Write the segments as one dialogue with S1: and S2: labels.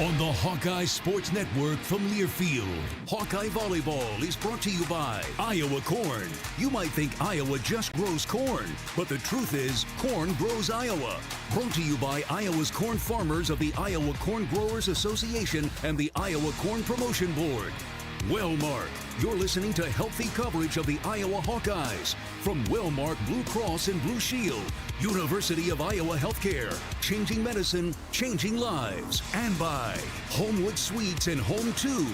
S1: On the Hawkeye Sports Network from Learfield, Hawkeye Volleyball is brought to you by Iowa Corn. You might think Iowa just grows corn, but the truth is, corn grows Iowa. Brought to you by Iowa's corn farmers of the Iowa Corn Growers Association and the Iowa Corn Promotion Board. Wellmark, you're listening to healthy coverage of the Iowa Hawkeyes from Wellmark Blue Cross and Blue Shield, University of Iowa Healthcare, changing medicine, changing lives, and by Homewood Suites and Home 2.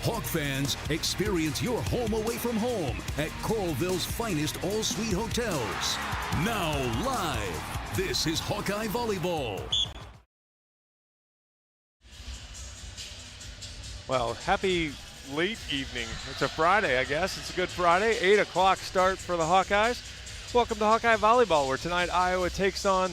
S1: Hawk fans, experience your home away from home at Coralville's finest all-suite hotels. Now live, this is Hawkeye Volleyball.
S2: Well, happy late evening. It's a Friday, I guess. It's a good Friday. 8 o'clock start for the Hawkeyes. Welcome to Hawkeye Volleyball, where tonight Iowa takes on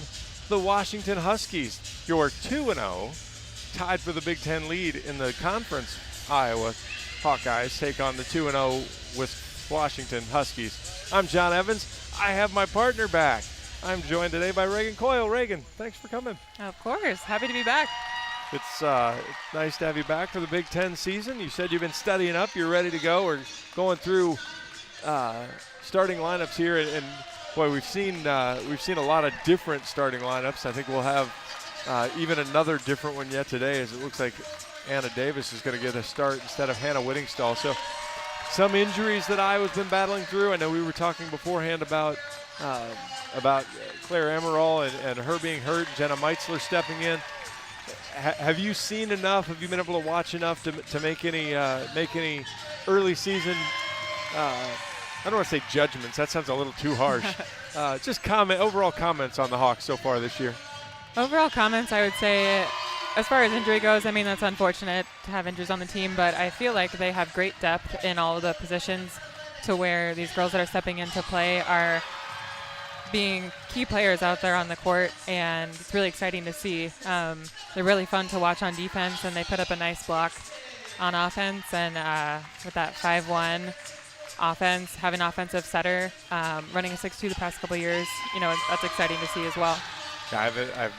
S2: the Washington Huskies. Your 2-0, tied for the Big Ten lead in the conference. Iowa Hawkeyes take on the 2-0 with Washington Huskies. I'm John Evans. I have my partner back. I'm joined today by Reagan Coyle. Reagan, thanks for coming.
S3: Of course. Happy to be back.
S2: It's nice to have you back for the Big Ten season. You said you've been studying up. You're ready to go. We're going through starting lineups here, and boy, we've seen a lot of different starting lineups. I think we'll have even another different one yet today, as it looks like Anna Davis is going to get a start instead of Hannah Whittingstall. So some injuries that Iowa's been battling through. I know we were talking beforehand about Claire Emerald and her being hurt, Jenna Meitzler stepping in. Have you seen enough? Have you been able to watch enough to make any early season? I don't want to say judgments. That sounds a little too harsh. Just overall comments on the Hawks so far this year.
S3: Overall comments, I would say, as far as injury goes, I mean, that's unfortunate to have injuries on the team, but I feel like they have great depth in all of the positions to where these girls that are stepping into play are being key players out there on the court, and it's really exciting to see. They're really fun to watch on defense, and they put up a nice block on offense, and with that 5-1 offense, have an offensive setter, running a 6-2 the past couple of years, that's exciting to see as well.
S2: Yeah, I've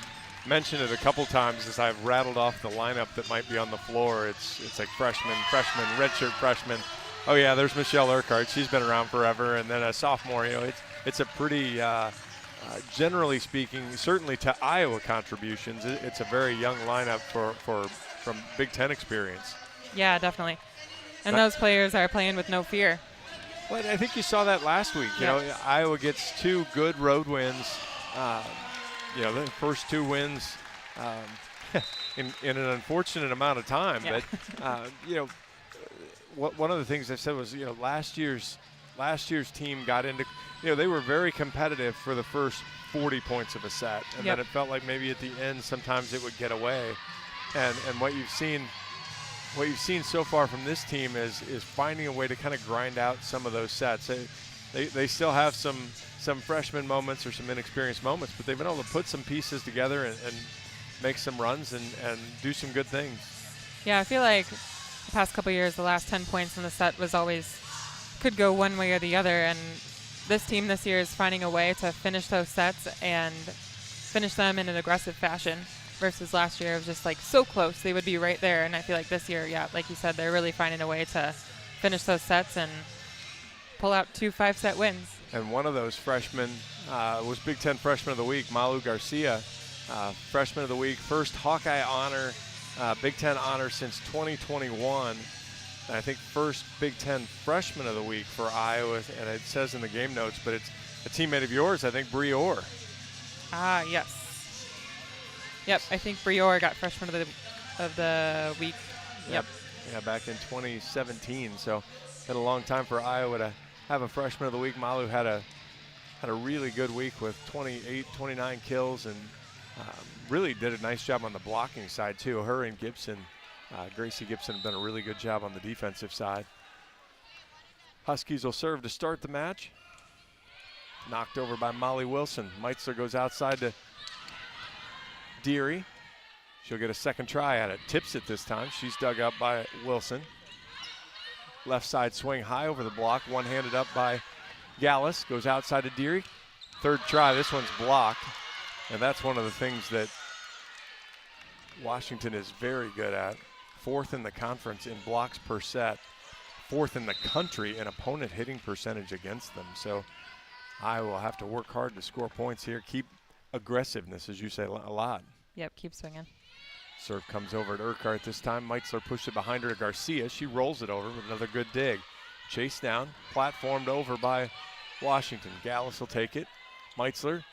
S2: mentioned it a couple times as I've rattled off the lineup that might be on the floor. It's like freshman, redshirt freshman. Oh yeah, there's Michelle Urquhart. She's been around forever, and then a sophomore. It's a pretty, generally speaking, certainly to Iowa contributions, it's a very young lineup from Big Ten experience.
S3: Yeah, definitely. And those players are playing with no fear.
S2: Well, I think you saw that last week. You know, Iowa gets 2 good road wins. The first 2 wins in an unfortunate amount of time. Yeah. But one of the things I said was, last year's team got into, they were very competitive for the first 40 points of a set, and then it felt like maybe at the end sometimes it would get away. And what you've seen so far from this team is finding a way to kind of grind out some of those sets. They still have some freshman moments or some inexperienced moments, but they've been able to put some pieces together and make some runs and do some good things.
S3: Yeah, I feel like the past couple of years, the last 10 points in the set was always could go one way or the other, and this team this year is finding a way to finish those sets and finish them in an aggressive fashion versus last year. It was just like so close. They would be right there, and I feel like this year, like you said, they're really finding a way to finish those sets and pull out 2 5-set wins. And
S2: one of those freshmen was Big Ten Freshman of the Week, Malu Garcia, Freshman of the Week, first Hawkeye honor, Big Ten honor since 2021. And I think first Big Ten Freshman of the Week for Iowa, and it says in the game notes, but it's a teammate of yours, I think, Bree Orr.
S3: Yes. Yep, I think Bree Orr got Freshman of the Week. Yep.
S2: Yeah, back in 2017. So been a long time for Iowa to have a Freshman of the Week. Malu had a really good week with 29 kills, and really did a nice job on the blocking side too. Her and Gibson. Gracie Gibson have done a really good job on the defensive side. Huskies will serve to start the match. Knocked over by Molly Wilson. Meitzler goes outside to Deary. She'll get a second try at it. Tips it this time. She's dug up by Wilson. Left side swing high over the block. One-handed up by Gallus. Goes outside to Deary. Third try. This one's blocked. And that's one of the things that Washington is very good at. 4th in the conference in blocks per set. 4th in the country in opponent hitting percentage against them. So Iowa will have to work hard to score points here. Keep aggressiveness, as you say, a lot.
S3: Yep, keep swinging.
S2: Serve comes over to Urquhart this time. Meitzler pushed it behind her to Garcia. She rolls it over with another good dig. Chased down, platformed over by Washington. Gallus will take it. Meitzler,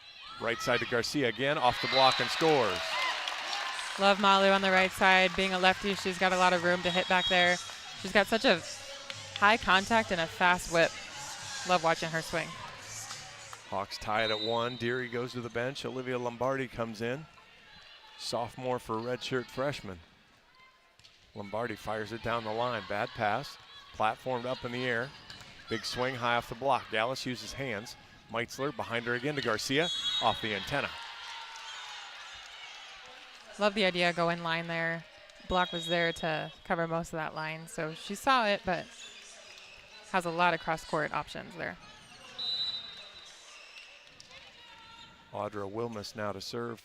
S2: right side to Garcia again, off the block and scores.
S3: Love Malu on the right side. Being a lefty, she's got a lot of room to hit back there. She's got such a high contact and a fast whip. Love watching her swing.
S2: Hawks tie it at 1. Deary goes to the bench. Olivia Lombardi comes in. Sophomore for redshirt freshman. Lombardi fires it down the line. Bad pass. Platformed up in the air. Big swing high off the block. Gallus uses hands. Meitzler behind her again to Garcia. Off the antenna.
S3: Love the idea, go in line there. Block was there to cover most of that line, so she saw it, but has a lot of cross-court options there.
S2: Audra Wilmus now to serve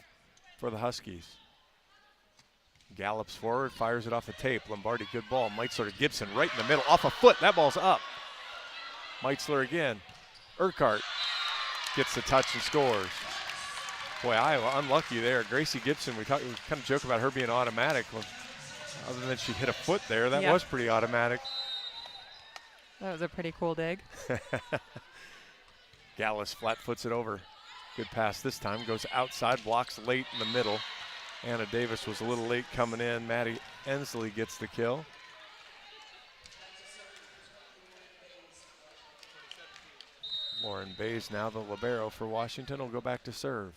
S2: for the Huskies. Gallops forward, fires it off the tape. Lombardi, good ball. Meitzler to Gibson, right in the middle, off a foot. That ball's up. Meitzler again. Urquhart gets the touch and scores. Boy, Iowa unlucky there. Gracie Gibson, we kind of joke about her being automatic. Well, other than she hit a foot there, that was pretty automatic.
S3: That was a pretty cool dig.
S2: Gallus flat foots it over. Good pass this time. Goes outside, blocks late in the middle. Anna Davis was a little late coming in. Maddie Ensley gets the kill. Lauren Bays, now the libero for Washington, will go back to serve.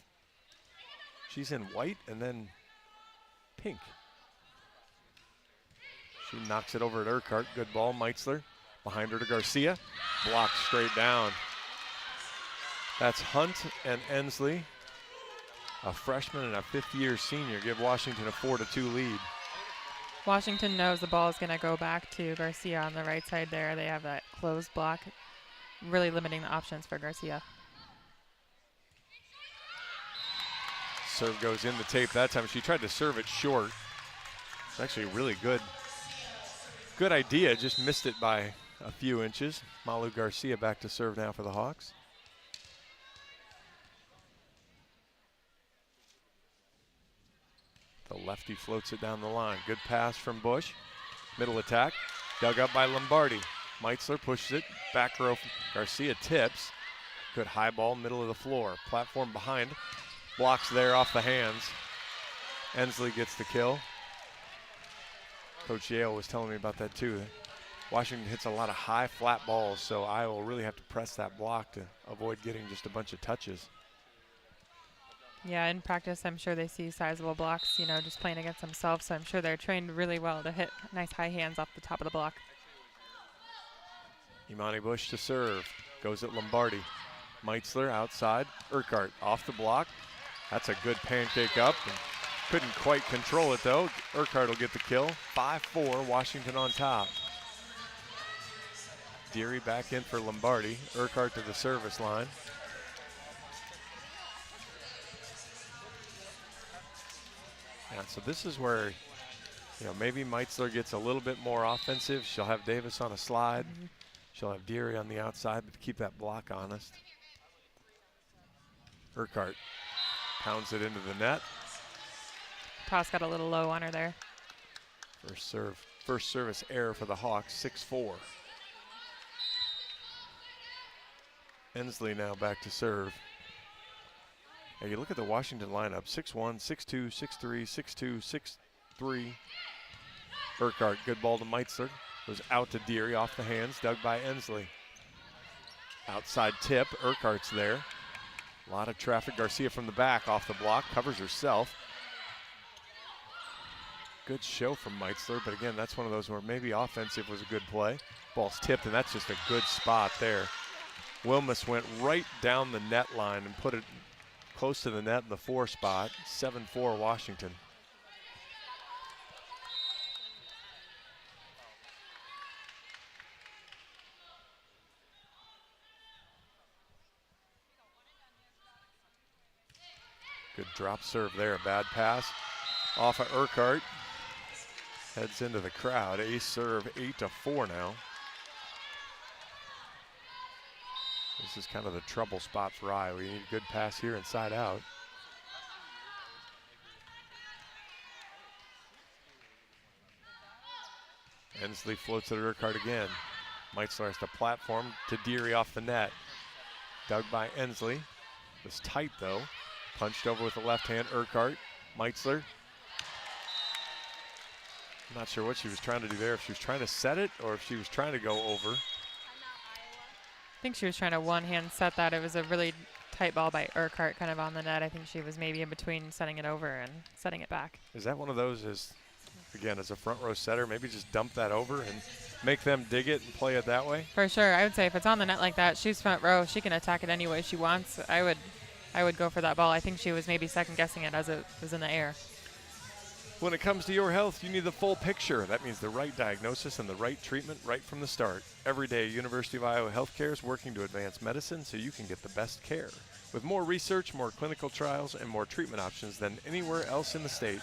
S2: She's in white and then pink. She knocks it over at Urquhart. Good ball, Meitzler. Behind her to Garcia. Blocked straight down. That's Hunt and Ensley, a freshman and a fifth-year senior, give Washington a 4-2 lead.
S3: Washington knows the ball is going to go back to Garcia on the right side there. They have that closed block, really limiting the options for Garcia.
S2: Serve goes in the tape that time. She tried to serve it short. It's actually a really good idea, just missed it by a few inches. Malu Garcia back to serve now for the Hawks. The lefty floats it down the line. Good pass from Bush. Middle attack. Dug up by Lombardi. Meitzler pushes it. Back row. Garcia tips. Good high ball, middle of the floor. Platform behind. Blocks there off the hands. Ensley gets the kill. Coach Yale was telling me about that too. Washington hits a lot of high flat balls, so Iowa will really have to press that block to avoid getting just a bunch of touches.
S3: Yeah, in practice, I'm sure they see sizable blocks, just playing against themselves. So I'm sure they're trained really well to hit nice high hands off the top of the block.
S2: Imani Bush to serve. Goes at Lombardi. Meitzler outside. Urquhart off the block. That's a good pancake up. And couldn't quite control it, though. Urquhart will get the kill. 5-4, Washington on top. Deary back in for Lombardi. Urquhart to the service line. Yeah, so this is where, maybe Meitzler gets a little bit more offensive. She'll have Davis on a slide. She'll have Deary on the outside, but to keep that block honest. Urquhart pounds it into the net.
S3: Toss got a little low on her there.
S2: First service error for the Hawks, 6-4. Ensley now back to serve. Yeah, you look at the Washington lineup, 6'1", 6'2", 6'3", 6'2", 6'3". Urquhart, good ball to Meitzler. Goes out to Deary, off the hands, dug by Ensley. Outside tip, Urquhart's there. A lot of traffic. Garcia from the back, off the block, covers herself. Good show from Meitzler, but again, that's one of those where maybe offensive was a good play. Ball's tipped, and that's just a good spot there. Wilmus went right down the net line and put it close to the net in the 4 spot. 7-4 Washington. Good drop serve there, a bad pass. Off of Urquhart. Heads into the crowd. Ace serve, 8-4 now. This is kind of the trouble spot for Iowa. You need a good pass here inside out. Ensley floats it at Urquhart again. Meitzler has to platform to Deary off the net. Dug by Ensley. It was tight though. Punched over with the left hand, Urquhart. Meitzler. I'm not sure what she was trying to do there, if she was trying to set it or if she was trying to go over.
S3: I think she was trying to one-hand set that. It was a really tight ball by Urquhart kind of on the net. I think she was maybe in between setting it over and setting it back.
S2: Is that one of those, again, as a front row setter, maybe just dump that over and make them dig it and play it that way?
S3: For sure. I would say if it's on the net like that, she's front row. She can attack it any way she wants. I would go for that ball. I think she was maybe second-guessing it as it was in the air.
S2: When it comes to your health, you need the full picture. That means the right diagnosis and the right treatment right from the start. Every day, University of Iowa Healthcare is working to advance medicine so you can get the best care. With more research, more clinical trials, and more treatment options than anywhere else in the state,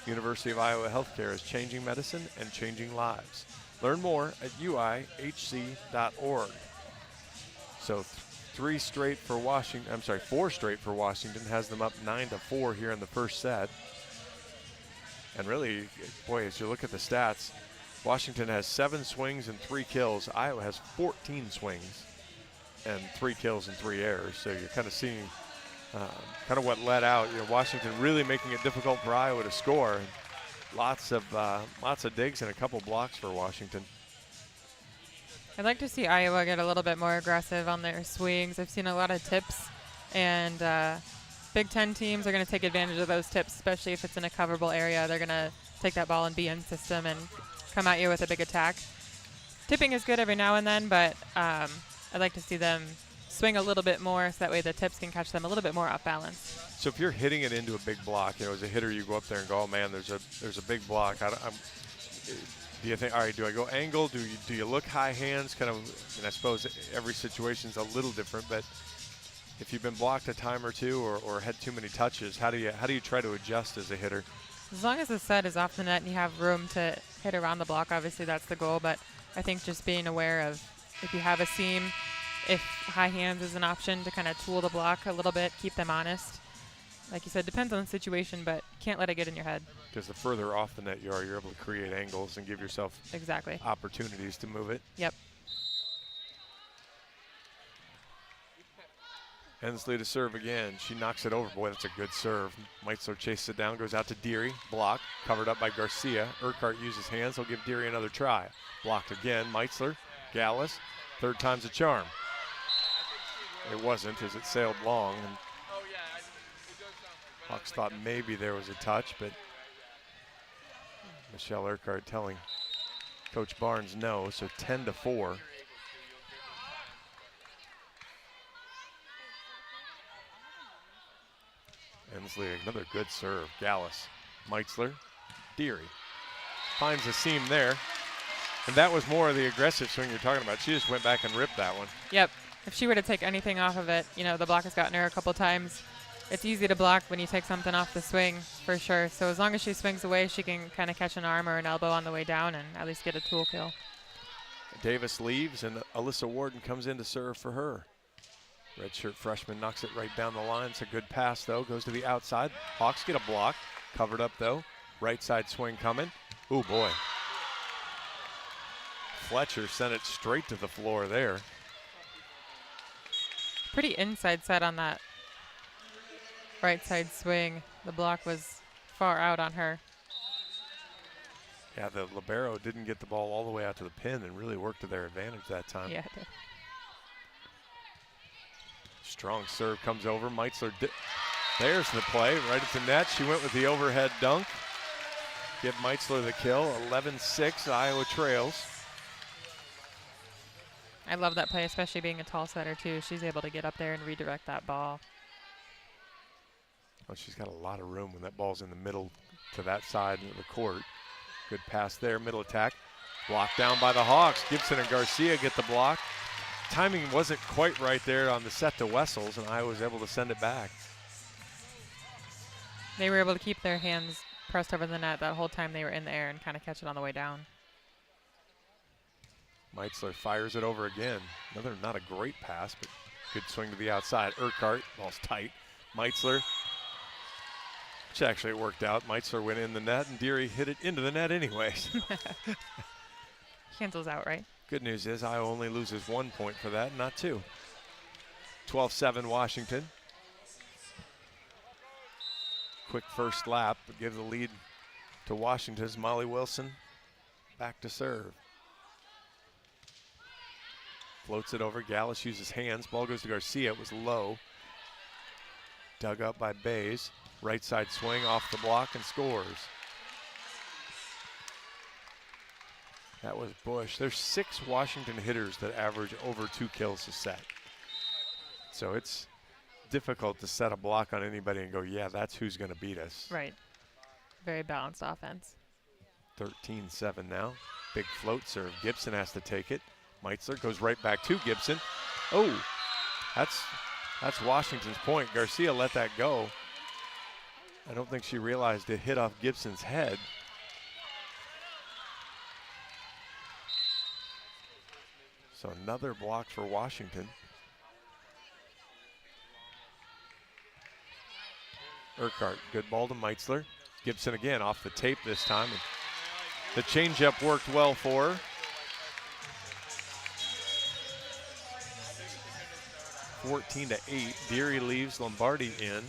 S2: University of Iowa Healthcare is changing medicine and changing lives. Learn more at uihc.org. So 4 straight for Washington, has them up 9-4 here in the first set. And really, boy, as you look at the stats, Washington has 7 swings and 3 kills. Iowa has 14 swings and 3 kills and 3 errors. So you're kind of seeing kind of what led out. Washington really making it difficult for Iowa to score. And lots of digs and a couple blocks for Washington.
S3: I'd like to see Iowa get a little bit more aggressive on their swings. I've seen a lot of tips, and Big Ten teams are going to take advantage of those tips, especially if it's in a coverable area. They're going to take that ball and be in system and come at you with a big attack. Tipping is good every now and then, but I'd like to see them swing a little bit more so that way the tips can catch them a little bit more off balance.
S2: So if you're hitting it into a big block, as a hitter, you go up there and go, oh man, there's a big block. Do you think, all right, do I go angle? Do you look high hands? Kind of, and I suppose every situation's a little different, but if you've been blocked a time or two or had too many touches, how do you try to adjust as a hitter?
S3: As long as the set is off the net and you have room to hit around the block, obviously that's the goal. But I think just being aware of if you have a seam, if high hands is an option to kind of tool the block a little bit, keep them honest. Like you said, depends on the situation, but can't let it get in your head.
S2: Because the further off the net you are, you're able to create angles and give yourself
S3: exactly
S2: opportunities to move it.
S3: Yep.
S2: Ensley to serve again. She knocks it over. Boy, that's a good serve. Meitzler chases it down, goes out to Deary. Block, covered up by Garcia. Urquhart uses hands. He'll give Deary another try. Blocked again. Meitzler, Gallus. Third time's a charm. It wasn't, as it sailed long. And Hawks thought maybe there was a touch, but Michelle Urquhart telling Coach Barnes no, so 10-4. Ensley, another good serve. Gallus, Meitzler, Deary. Finds a seam there. And that was more of the aggressive swing you're talking about. She just went back and ripped that one.
S3: Yep. If she were to take anything off of it, the block has gotten her a couple times. It's easy to block when you take something off the swing, for sure. So as long as she swings away, she can kind of catch an arm or an elbow on the way down and at least get a tool kill.
S2: Davis leaves, and Alyssa Warden comes in to serve for her. Redshirt freshman knocks it right down the line. It's a good pass, though. Goes to the outside. Hawks get a block. Covered up, though. Right side swing coming. Ooh, boy. Fletcher sent it straight to the floor there.
S3: Pretty inside set on that right side swing. The block was far out on her.
S2: Yeah, the libero didn't get the ball all the way out to the pin and really worked to their advantage that time.
S3: Yeah.
S2: Strong serve comes over. Meitzler, there's the play right at the net. She went with the overhead dunk. Give Meitzler the kill. 11-6, Iowa trails.
S3: I love that play, especially being a tall setter, too. She's able to get up there and redirect that ball.
S2: Oh, she's got a lot of room when that ball's in the middle to that side of the court. Good pass there, middle attack. Blocked down by the Hawks. Gibson and Garcia get the block. Timing wasn't quite right there on the set to Wessels, and Iowa was able to send it back.
S3: They were able to keep their hands pressed over the net that whole time they were in the air and kind of catch it on the way down.
S2: Meitzler fires it over again. Another not a great pass, but good swing to the outside. Urquhart, ball's tight. Meitzler, which actually it worked out. Meitzler went in the net, and Deary hit it into the net anyways.
S3: Cancels out, right?
S2: Good news is Iowa only loses 1 point for that, not 2. 12-7 Washington. Quick first lap, but give the lead to Washington's Molly Wilson. Back to serve. Floats it over. Gallus uses hands. Ball goes to Garcia. It was low. Dug up by Bays. Right side swing off the block and scores. That was Bush. There's 6 Washington hitters that average over 2 kills a set. So it's difficult to set a block on anybody and go, yeah, that's who's going to beat us.
S3: Right. Very balanced offense.
S2: 13-7 now. Big float serve. Gibson has to take it. Meitzler goes right back to Gibson. Oh, that's Washington's point. Garcia let that go. I don't think she realized it hit off Gibson's head. So another block for Washington. Urquhart, good ball to Meitzler. Gibson again off the tape this time. And the changeup worked well for her. 14-8. Deary leaves Lombardi in.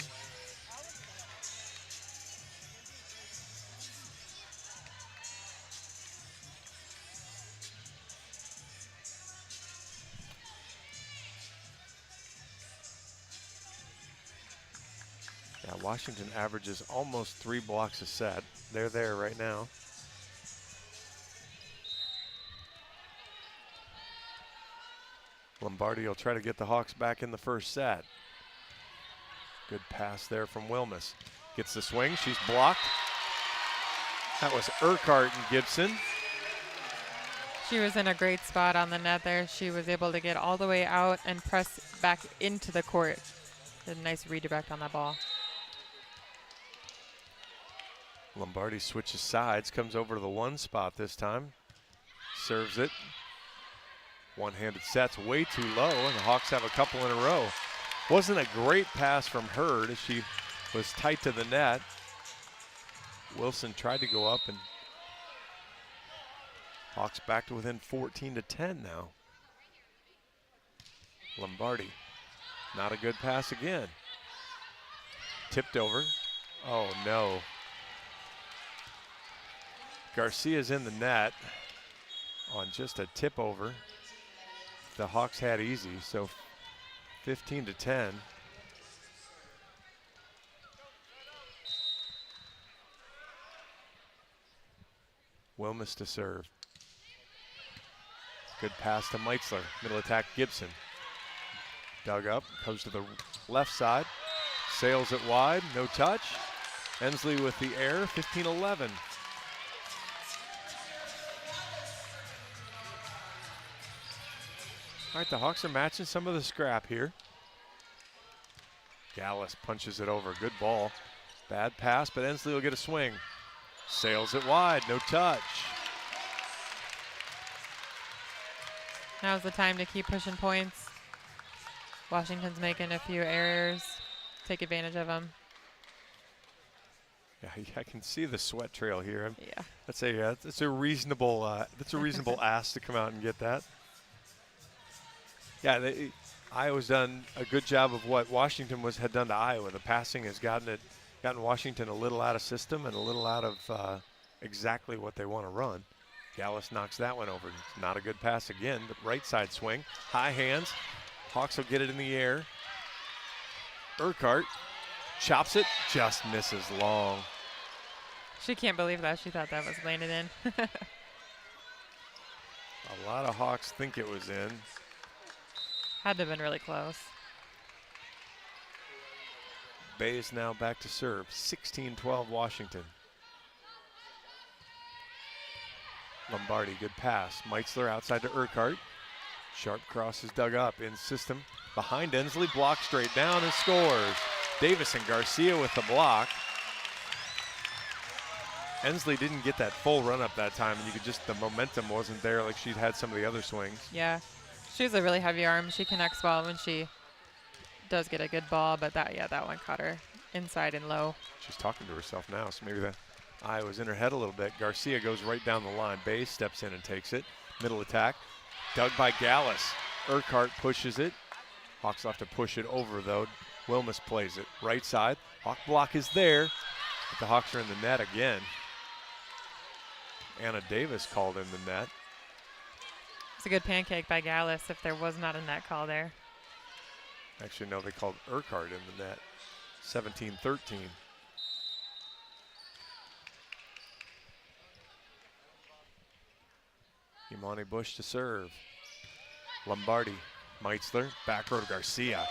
S2: Yeah, Washington averages almost 3 blocks a set. They're there right now. Lombardi will try to get the Hawks back in the first set. Good pass there from Wilmus. Gets the swing, she's blocked. That was Urquhart and Gibson.
S3: She was in a great spot on the net there. She was able to get all the way out and press back into the court. Did a nice redirect on that ball.
S2: Lombardi switches sides, comes over to the 1 spot this time. Serves it. One-handed set's way too low, and the Hawks have a couple in a row. Wasn't a great pass from Hurd as she was tight to the net. Wilson tried to go up, and Hawks back to within 14-10 now. Lombardi, not a good pass again. Tipped over. Oh no. Garcia's in the net on just a tip over. The Hawks had easy, so 15-10. Wilmus to serve. Good pass to Meitzler. Middle attack, Gibson. Dug up, goes to the left side. Sails it wide, no touch. Ensley with the air, 15-11. All right, the Hawks are matching some of the scrap here. Gallus punches it over. Good ball. Bad pass, but Ensley will get a swing. Sails it wide, no touch.
S3: Now's the time to keep pushing points. Washington's making a few errors. Take advantage of them.
S2: Yeah, I can see the sweat trail here.
S3: Yeah.
S2: That's a reasonable ask to come out and get that. Yeah, Iowa's done a good job of what Washington had done to Iowa. The passing has gotten Washington a little out of system and a little out of exactly what they want to run. Gallus knocks that one over. It's not a good pass again, but right side swing. High hands. Hawks will get it in the air. Urquhart chops it, just misses long.
S3: She can't believe that. She thought that was landed in.
S2: A lot of Hawks think it was in.
S3: Had to have been really close.
S2: Bay is now back to serve. 16-12 Washington. Lombardi, good pass. Meitzler outside to Urquhart. Sharp cross is dug up in system. Behind Ensley, block straight down and scores. Davis and Garcia with the block. Ensley didn't get that full run up that time, and you could just, the momentum wasn't there like she'd had some of the other swings.
S3: Yeah. She has a really heavy arm. She connects well when she does get a good ball, but that one caught her inside and low.
S2: She's talking to herself now, so maybe the eye was in her head a little bit. Garcia goes right down the line. Bays steps in and takes it. Middle attack. Dug by Gallus. Urquhart pushes it. Hawks will have to push it over, though. Wilmus plays it. Right side. Hawk block is there, but the Hawks are in the net again. Anna Davis called in the net.
S3: It's a good pancake by Gallus if there was not a net call there.
S2: Actually, no, they called Urquhart in the net. 17-13. Imani Bush to serve. Lombardi, Meitzler, back row to Garcia.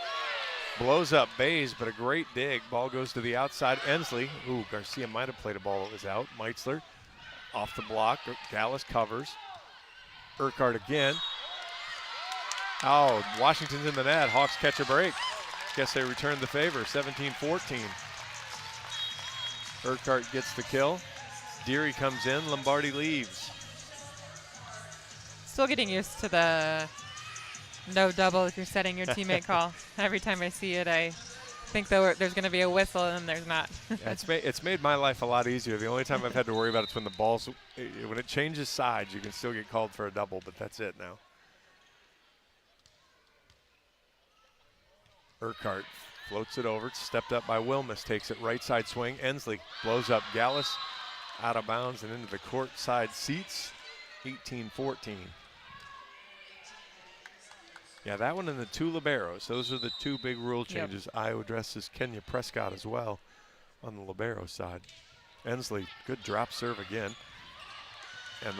S2: Blows up Bays, but a great dig. Ball goes to the outside. Ensley, ooh, Garcia might have played a ball that was out. Meitzler off the block. Gallus covers. Urquhart again. Oh, Washington's in the net. Hawks catch a break. Guess they returned the favor, 17-14. Urquhart gets the kill. Deary comes in, Lombardi leaves.
S3: Still getting used to the no double if you're setting your teammate call. Every time I see it, I think there's going to be a whistle, and there's not.
S2: Yeah, it's made my life a lot easier. The only time I've had to worry about it's when the ball's, when it changes sides, you can still get called for a double, but that's it now. Urquhart floats it over. It's stepped up by Wilmus. Takes it right side swing. Ensley blows up Gallus out of bounds and into the court side seats. 18-14. Yeah, that one and the two liberos. Those are the two big rule changes. Yep. Iowa dresses Kenya Prescott as well on the libero side. Ensley, good drop serve again. And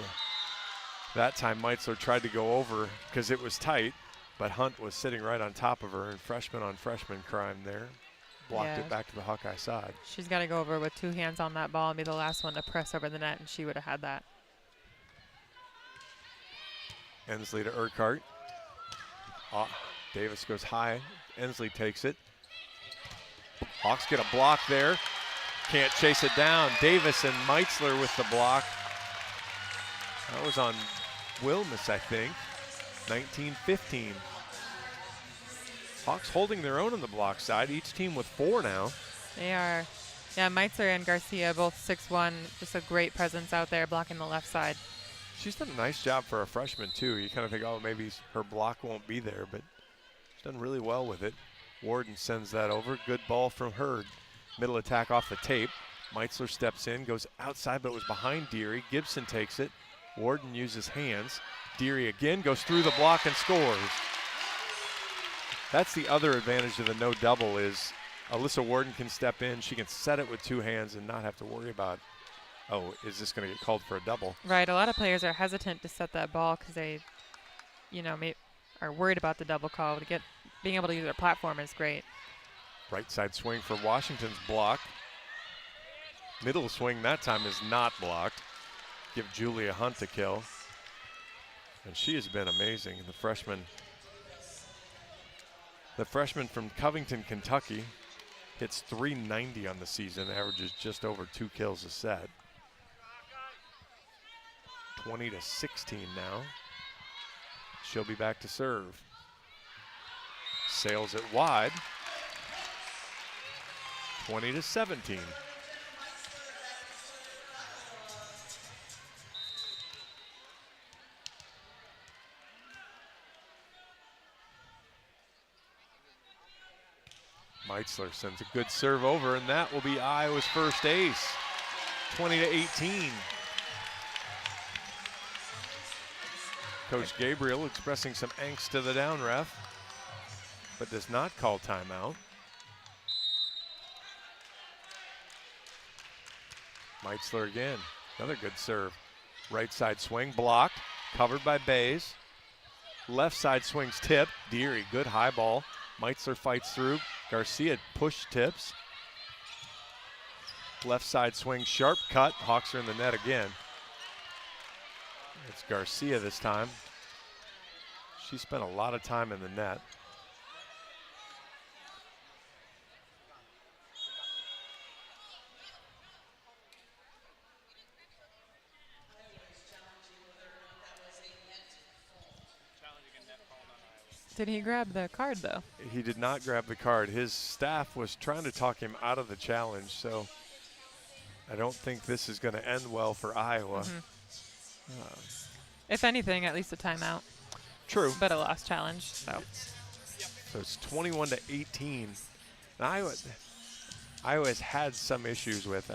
S2: that time Meitzler tried to go over because it was tight. But Hunt was sitting right on top of her, and freshman on freshman crime there. Blocked it back to the Hawkeye side.
S3: She's got to go over with two hands on that ball and be the last one to press over the net, and she would have had that.
S2: Ensley to Urquhart. Oh, Davis goes high. Ensley takes it. Hawks get a block there. Can't chase it down. Davis and Meitzler with the block. That was on Wilmus, I think. 19-15. Hawks holding their own on the block side. Each team with 4 now.
S3: They are. Yeah, Meitzler and Garcia both 6'1". Just a great presence out there blocking the left side.
S2: She's done a nice job for a freshman, too. You kind of think, oh, maybe her block won't be there, but she's done really well with it. Warden sends that over. Good ball from Hurd. Middle attack off the tape. Meitzler steps in, goes outside, but was behind Deary. Gibson takes it. Warden uses hands. Deary again goes through the block and scores. That's the other advantage of the no double is Alyssa Warden can step in. She can set it with two hands and not have to worry about, oh, is this going to get called for a double?
S3: Right. A lot of players are hesitant to set that ball because they, are worried about the double call. Being able to use their platform is great.
S2: Right side swing for Washington's block. Middle swing that time is not blocked. Give Julia Hunt a kill. And she has been amazing. The freshman from Covington, Kentucky, hits .390 on the season, averages just over 2 kills a set. 20-16 now. She'll be back to serve. Sails it wide. 20-17. Meitzler sends a good serve over, and that will be Iowa's first ace. 20-18. Coach Gabriel expressing some angst to the down ref, but does not call timeout. Meitzler again, another good serve. Right side swing, blocked, covered by Bays. Left side swings tipped. Deary, good high ball. Meitzler fights through. Garcia push tips. Left side swing, sharp cut. Hawks are in the net again. It's Garcia this time. She spent a lot of time in the net.
S3: Did he grab the card, though?
S2: He did not grab the card. His staff was trying to talk him out of the challenge, so I don't think this is going to end well for Iowa.
S3: If anything, at least a timeout.
S2: True.
S3: But a lost challenge, so.
S2: So it's 21-18. And Iowa has had some issues with.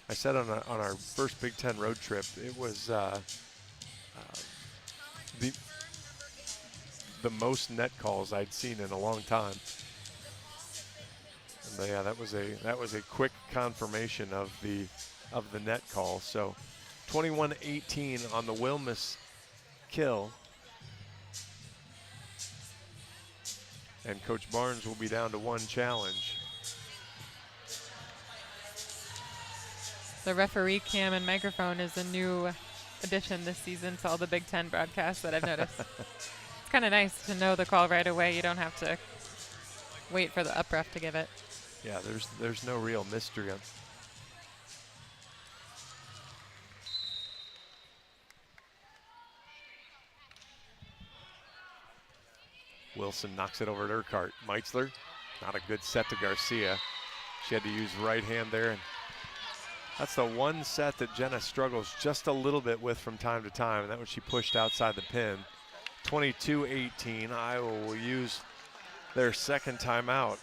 S2: I said on our first Big Ten road trip, it was the most net calls I'd seen in a long time. And yeah, that was a quick confirmation of the net call. So 21-18 on the Wilmus kill. And Coach Barnes will be down to one challenge.
S3: The referee cam and microphone is a new addition this season to all the Big Ten broadcasts that I've noticed. It's kind of nice to know the call right away. You don't have to wait for the upref to give it.
S2: Yeah, there's no real mystery on. Wilson knocks it over to Urquhart. Meitzler, not a good set to Garcia. She had to use right hand there, and that's the one set that Jenna struggles just a little bit with from time to time, and that was she pushed outside the pin. 22-18, Iowa will use their second timeout.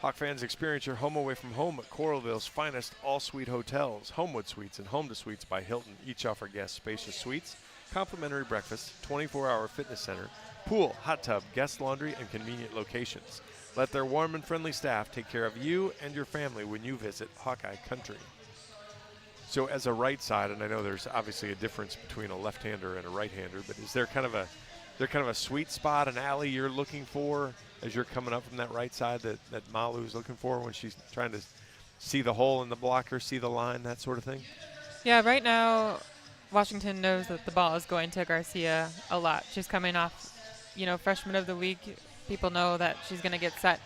S2: Hawk fans, experience your home away from home at Coralville's finest all-suite hotels. Homewood Suites and Home to Suites by Hilton each offer guests spacious suites, complimentary breakfast, 24-hour fitness center, pool, hot tub, guest laundry, and convenient locations. Let their warm and friendly staff take care of you and your family when you visit Hawkeye Country. So as a right side, and I know there's obviously a difference between a left-hander and a right-hander, but is there kind of a sweet spot, an alley you're looking for as you're coming up from that right side that Malu's looking for when she's trying to see the hole in the blocker, see the line, that sort of thing?
S3: Yeah, right now Washington knows that the ball is going to Garcia a lot. She's coming off, freshman of the week. People know that she's going to get set,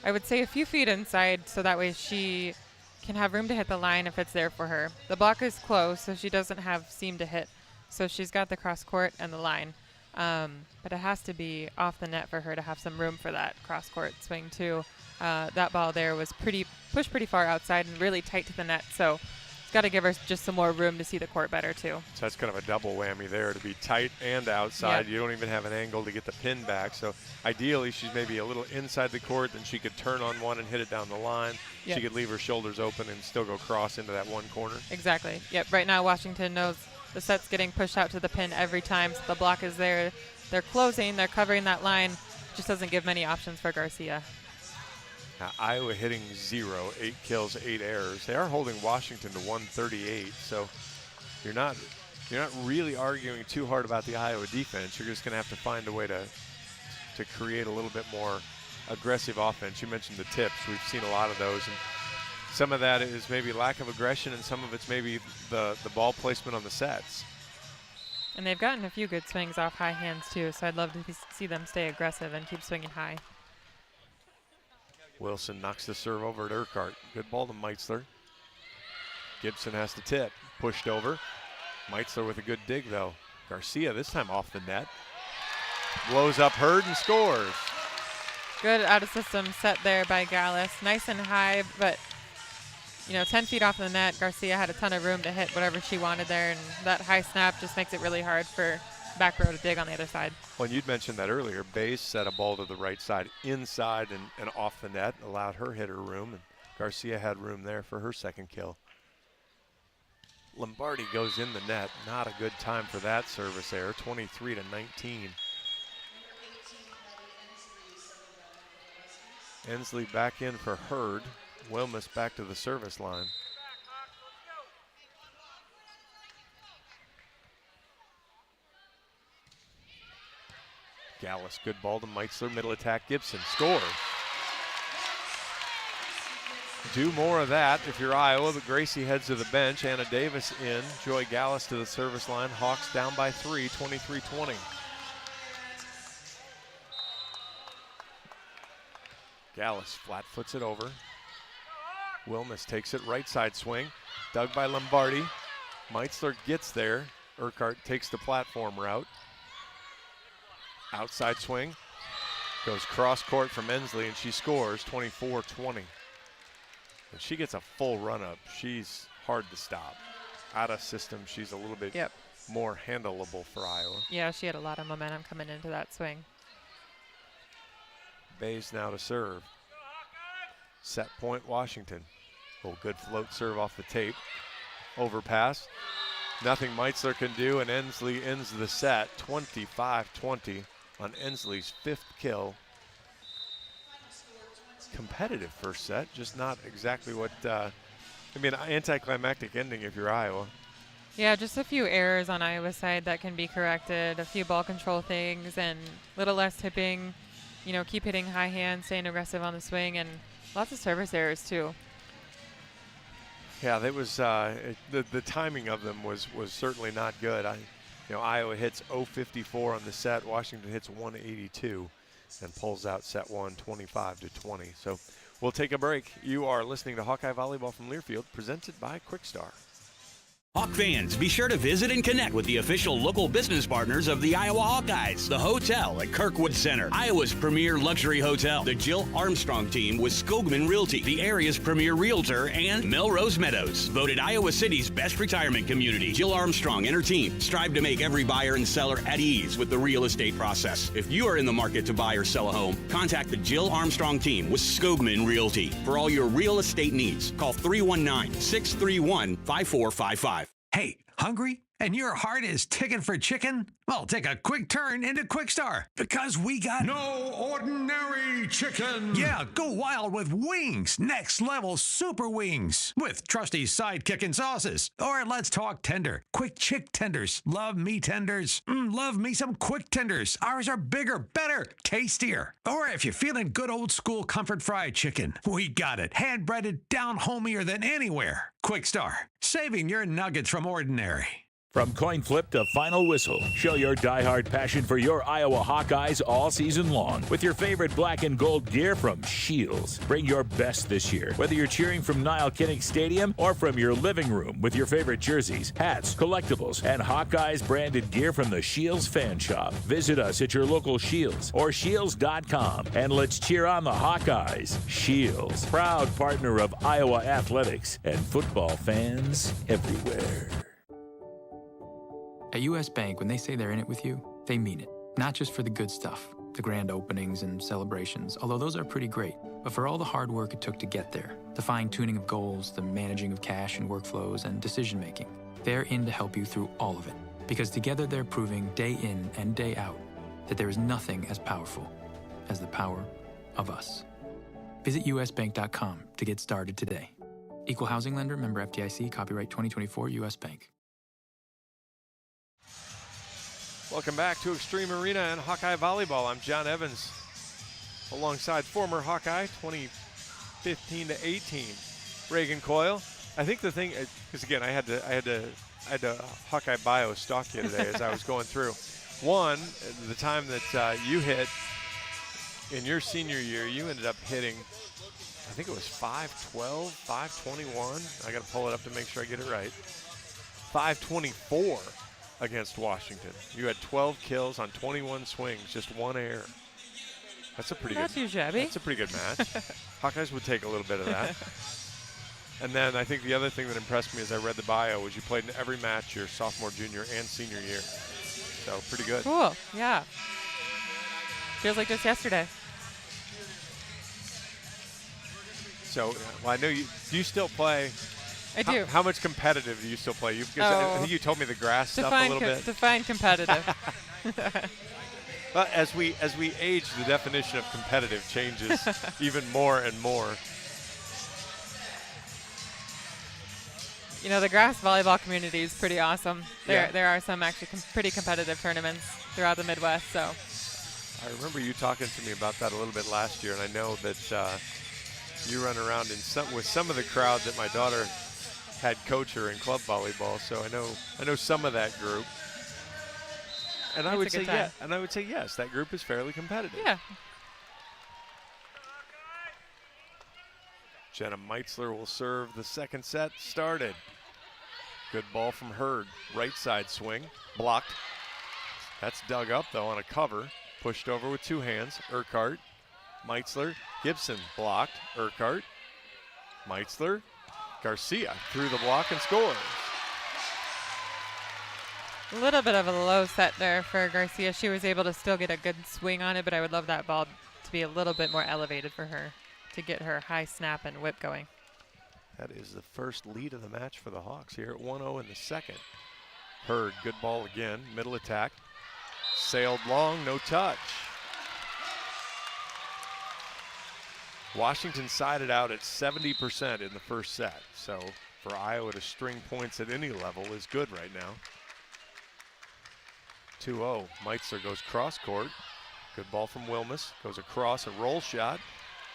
S3: I would say, a few feet inside, so that way she can have room to hit the line if it's there for her. The block is close, so she doesn't have seam to hit. So she's got the cross court and the line. But it has to be off the net for her to have some room for that cross court swing too. That ball there was pushed pretty far outside and really tight to the net. So it's got to give her just some more room to see the court better too.
S2: So that's kind of a double whammy there, to be tight and outside.
S3: Yeah.
S2: You don't even have an angle to get the pin back. So ideally she's maybe a little inside the court, then she could turn on one and hit it down the line.
S3: Yep.
S2: She could leave her shoulders open and still go cross into that one corner.
S3: Exactly. Yep. Right now Washington knows the set's getting pushed out to the pin every time, so the block is there. They're closing, they're covering that line. Just doesn't give many options for Garcia.
S2: Now, Iowa hitting 0, 8 kills, 8 errors. They are holding Washington to 138, so you're not really arguing too hard about the Iowa defense. You're just going to have to find a way to create a little bit more aggressive offense. You mentioned the tips. We've seen a lot of those, and some of that is maybe lack of aggression, and some of it's maybe the ball placement on the sets.
S3: And they've gotten a few good swings off high hands too, so I'd love to see them stay aggressive and keep swinging high.
S2: Wilson knocks the serve over at Urquhart. Good ball to Meitzler. Gibson has to tip. Pushed over. Meitzler with a good dig though. Garcia this time off the net. Blows up Hurd and scores.
S3: Good out-of-system set there by Gallus. Nice and high, but 10 feet off the net. Garcia had a ton of room to hit whatever she wanted there, and that high snap just makes it really hard for back row to dig on the other side.
S2: Well, you'd mentioned that earlier. Bays set a ball to the right side, inside and off the net, allowed her hitter room, and Garcia had room there for her second kill. Lombardi goes in the net. Not a good time for that service error, 23-19. Ensley back in for Hurd. Wilmus back to the service line. Gallus, good ball to Meitzler, middle attack, Gibson, scores. Do more of that if you're Iowa, but Gracie heads to the bench. Anna Davis in, Joy Gallus to the service line. Hawks down by 3, 23-20. Gallus flat foots it over. Wilmus takes it, right side swing, dug by Lombardi. Meitzler gets there. Urquhart takes the platform route. Outside swing, Goes cross court from Ensley, and she scores 24-20. When she gets a full run up, she's hard to stop. Out of system, she's a little bit more handleable for Iowa.
S3: Yeah, she had a lot of momentum coming into that swing.
S2: Bays now to serve. Set point, Washington. Oh, good float serve off the tape. Overpass. Nothing Meitzler can do, and Ensley ends the set 25-20 on Ensley's 5th kill. Competitive first set, just not exactly what, anticlimactic ending if you're Iowa.
S3: Yeah, just a few errors on Iowa's side that can be corrected, a few ball control things, and a little less tipping. Keep hitting high hand, staying aggressive on the swing, and lots of service errors too.
S2: Yeah, that was the timing of them was certainly not good. Iowa hits 0.54 on the set. Washington hits 182 and pulls out set one 25-20. So we'll take a break. You are listening to Hawkeye Volleyball from Learfield, presented by Quickstar.
S4: Hawk fans, be sure to visit and connect with the official local business partners of the Iowa Hawkeyes. The hotel at Kirkwood Center, Iowa's premier luxury hotel. The Jill Armstrong team with Skogman Realty, the area's premier realtor, and Melrose Meadows, voted Iowa City's best retirement community. Jill Armstrong and her team strive to make every buyer and seller at ease with the real estate process. If you are in the market to buy or sell a home, contact the Jill Armstrong team with Skogman Realty. For all your real estate needs, call 319-631-5455.
S5: Hey, hungry? And your heart is ticking for chicken? Well, take a quick turn into Quickstar, because we got
S6: no ordinary chicken.
S5: Yeah, go wild with wings. Next level super wings with trusty sidekick and sauces. Or let's talk tender. Quick chick tenders. Love me tenders. Love me some quick tenders. Ours are bigger, better, tastier. Or if you're feeling good old school comfort fried chicken, we got it. Hand breaded, down homier than anywhere. Quickstar, saving your nuggets from ordinary.
S6: From coin flip to final whistle, show your diehard passion for your Iowa Hawkeyes all season long with your favorite black and gold gear from Shields. Bring your best this year, whether you're cheering from Niall Kinnick Stadium or from your living room with your favorite jerseys, hats, collectibles, and Hawkeyes branded gear from the Shields Fan Shop. Visit us at your local Shields or Shields.com and let's cheer on the Hawkeyes. Shields, proud partner of Iowa athletics and football fans everywhere.
S7: At U.S. Bank, when they say they're in it with you, they mean it. Not just for the good stuff, the grand openings and celebrations, although those are pretty great, but for all the hard work it took to get there, the fine-tuning of goals, the managing of cash and workflows, and decision-making. They're in to help you through all of it, because together they're proving day in and day out that there is nothing as powerful as the power of us. Visit usbank.com to get started today. Equal housing lender, member FDIC, copyright 2024 U.S. Bank.
S2: Welcome back to Extreme Arena and Hawkeye Volleyball. I'm John Evans, alongside former Hawkeye 2015-18 Reagan Coyle. I think the thing, because again, I had to Hawkeye bio stalk you today as I was going through. One, the time that you hit in your senior year, you ended up hitting, I think it was 512, 521. I got to pull it up to make sure I get it right. 524. Against Washington. You had 12 kills on 21 swings, just one error. That's a pretty
S3: Not too shabby.
S2: That's a pretty good match. Hawkeyes would take a little bit of that. And then I think the other thing that impressed me as I read the bio was you played in every match your sophomore, junior, and senior year. So pretty good.
S3: Cool. Yeah. Feels like just yesterday.
S2: So, well, I know you. Do you still play?
S3: I do.
S2: How much competitive do you still play? I think you told me the grass stuff a little bit.
S3: Define competitive.
S2: Well, as we age, the definition of competitive changes even more and more.
S3: The grass volleyball community is pretty awesome. There are some actually pretty competitive tournaments throughout the Midwest. So
S2: I remember you talking to me about that a little bit last year, and I know that you run around with some of the crowd that my daughter had coach her in club volleyball, so I know some of that group. And I would say yes, that group is fairly competitive.
S3: Yeah.
S2: Jenna Meitzler will serve. The second set started. Good ball from Hurd. Right side swing. Blocked. That's dug up though on a cover. Pushed over with two hands. Urquhart, Meitzler, Gibson blocked. Urquhart, Meitzler, Garcia through the block and scores.
S3: A little bit of a low set there for Garcia. She was able to still get a good swing on it, but I would love that ball to be a little bit more elevated for her to get her high snap and whip going.
S2: That is the first lead of the match for the Hawks here at 1-0 in the second. Hurd, good ball again, middle attack. Sailed long, no touch. Washington sided out at 70% in the first set, so for Iowa to string points at any level is good right now. 2-0, Meitzler goes cross court. Good ball from Wilmus, goes across, a roll shot,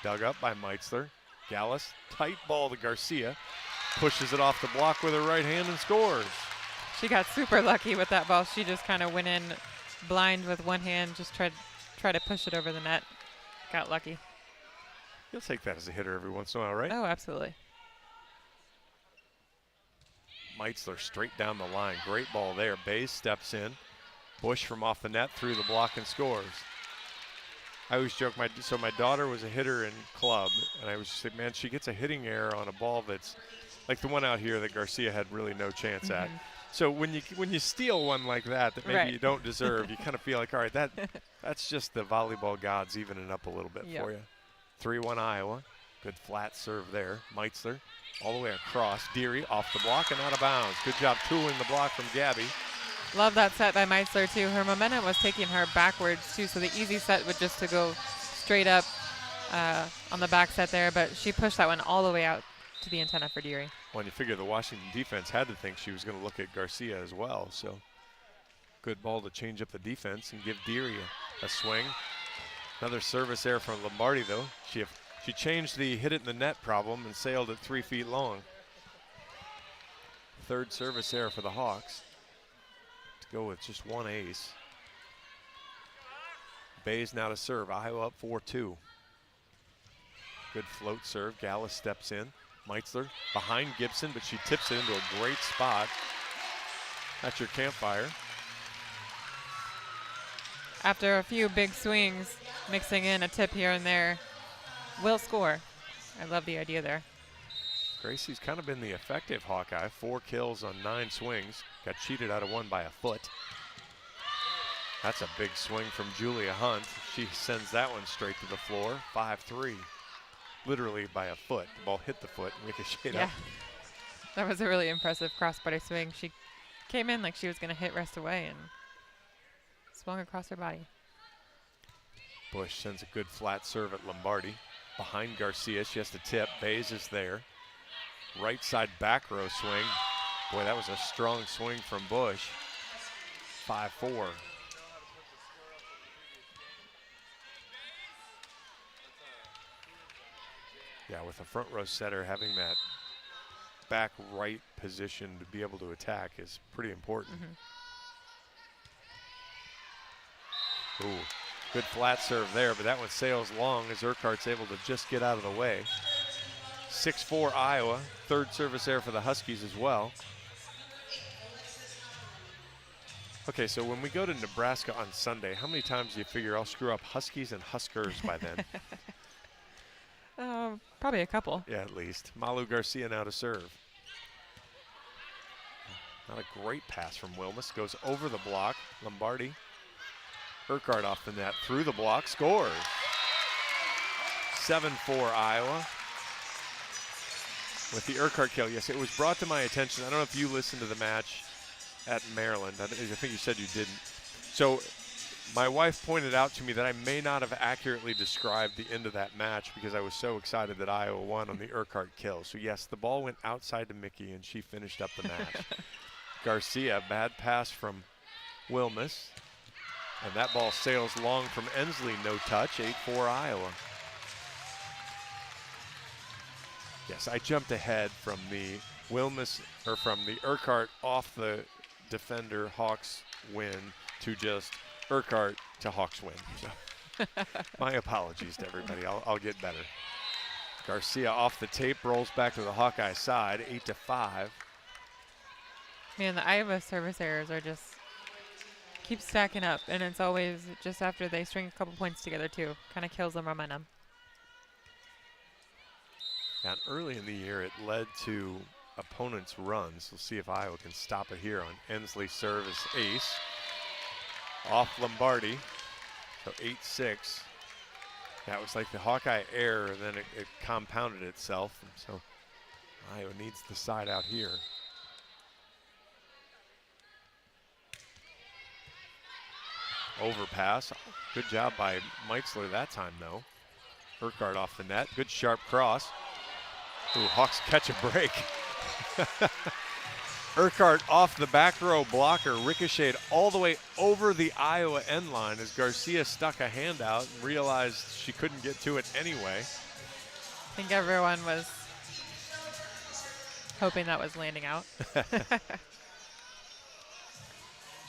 S2: dug up by Meitzler. Gallus, tight ball to Garcia, pushes it off the block with her right hand and scores.
S3: She got super lucky with that ball. She just kind of went in blind with one hand, just tried to push it over the net. Got lucky.
S2: You'll take that as a hitter every once in a while, right?
S3: Oh, absolutely.
S2: Meitzler straight down the line. Great ball there. Bays steps in. Bush from off the net through the block and scores. I always joke, my daughter was a hitter in club, and I was just like, man, she gets a hitting error on a ball that's like the one out here that Garcia had really no chance at. So when you steal one like that maybe you don't deserve, you kind of feel like, all right, that's just the volleyball gods evening up a little bit for you. 3-1 Iowa. Good flat serve there. Meitzler all the way across. Deary off the block and out of bounds. Good job tooling the block from Gabby.
S3: Love that set by Meitzler, too. Her momentum was taking her backwards, too, so the easy set would just to go straight up on the back set there, but she pushed that one all the way out to the antenna for Deary.
S2: Well, you figure the Washington defense had to think she was going to look at Garcia as well, so good ball to change up the defense and give Deary a swing. Another service error from Lombardi, though. She changed the hit it in the net problem and sailed it 3 feet long. Third service error for the Hawks. Go with just one ace. Bays now to serve. Iowa up 4-2. Good float serve. Gallus steps in. Meitzler behind Gibson, but she tips it into a great spot. That's your campfire.
S3: After a few big swings, mixing in a tip here and there, will score. I love the idea there.
S2: Gracie's kind of been the effective Hawkeye. 4 kills on 9 swings. Got cheated out of one by a foot. That's a big swing from Julia Hunt. She sends that one straight to the floor. 5-3. Literally by a foot. The ball hit the foot and ricocheted up.
S3: That was a really impressive crossbody swing. She came in like she was going to hit rest away and swung across her body.
S2: Bush sends a good flat serve at Lombardi. Behind Garcia, she has to tip. Bays is there. Right side back row swing. Boy, that was a strong swing from Bush. 5-4. Yeah, with a front row setter, having that back right position to be able to attack is pretty important. Ooh, good flat serve there, but that one sails long as Urquhart's able to just get out of the way. 6-4 Iowa. Third service error for the Huskies as well. Okay, so when we go to Nebraska on Sunday, how many times do you figure I'll screw up Huskies and Huskers by then?
S3: Probably a couple.
S2: Yeah, at least. Malu Garcia now to serve. Not a great pass from Wilmus. Goes over the block. Lombardi. Urquhart off the net. Through the block. Scores. 7-4 Iowa. With the Urquhart kill. Yes, it was brought to my attention. I don't know if you listened to the match at Maryland. I think you said you didn't. So my wife pointed out to me that I may not have accurately described the end of that match because I was so excited that Iowa won on the Urquhart kill. So yes, the ball went outside to Mickey and she finished up the match. Garcia, bad pass from Wilmus. And that ball sails long from Ensley, no touch, 8-4 Iowa. Yes, I jumped ahead from the Wilmus, or from the Urquhart off the defender Hawks win to just Urquhart to Hawks win. So my apologies to everybody. I'll get better. Garcia off the tape, rolls back to the Hawkeye side, 8-5.
S3: Man, the Iowa service errors are just keeps stacking up, and it's always just after they string a couple points together too. Kind of kills the momentum.
S2: And early in the year, it led to opponents' runs. We'll see if Iowa can stop it here on Ensley service ace. Off Lombardi, so 8-6. That was like the Hawkeye error, and then it compounded itself. And so Iowa needs the side out here. Overpass. Good job by Meitzler that time, though. Urquhart off the net. Good sharp cross. Ooh, Hawks catch a break. Urquhart off the back row blocker, ricocheted all the way over the Iowa end line as Garcia stuck a hand out and realized she couldn't get to it anyway.
S3: I think everyone was hoping that was landing out.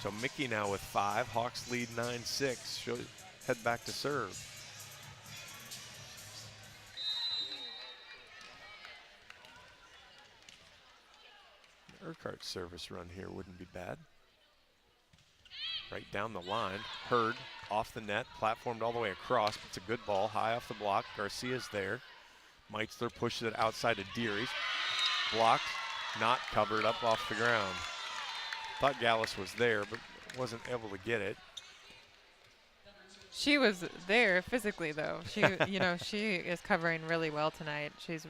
S2: So Mickey now with 5. Hawks lead 9-6. She'll head back to serve. Urquhart's service run here wouldn't be bad. Right down the line. Hurd off the net, platformed all the way across. It's a good ball, high off the block. Garcia's there. Meitzler pushes it outside to Deary's. Blocked, not covered, up off the ground. Thought Gallus was there, but wasn't able to get it.
S3: She was there physically, though. She, she is covering really well tonight. She's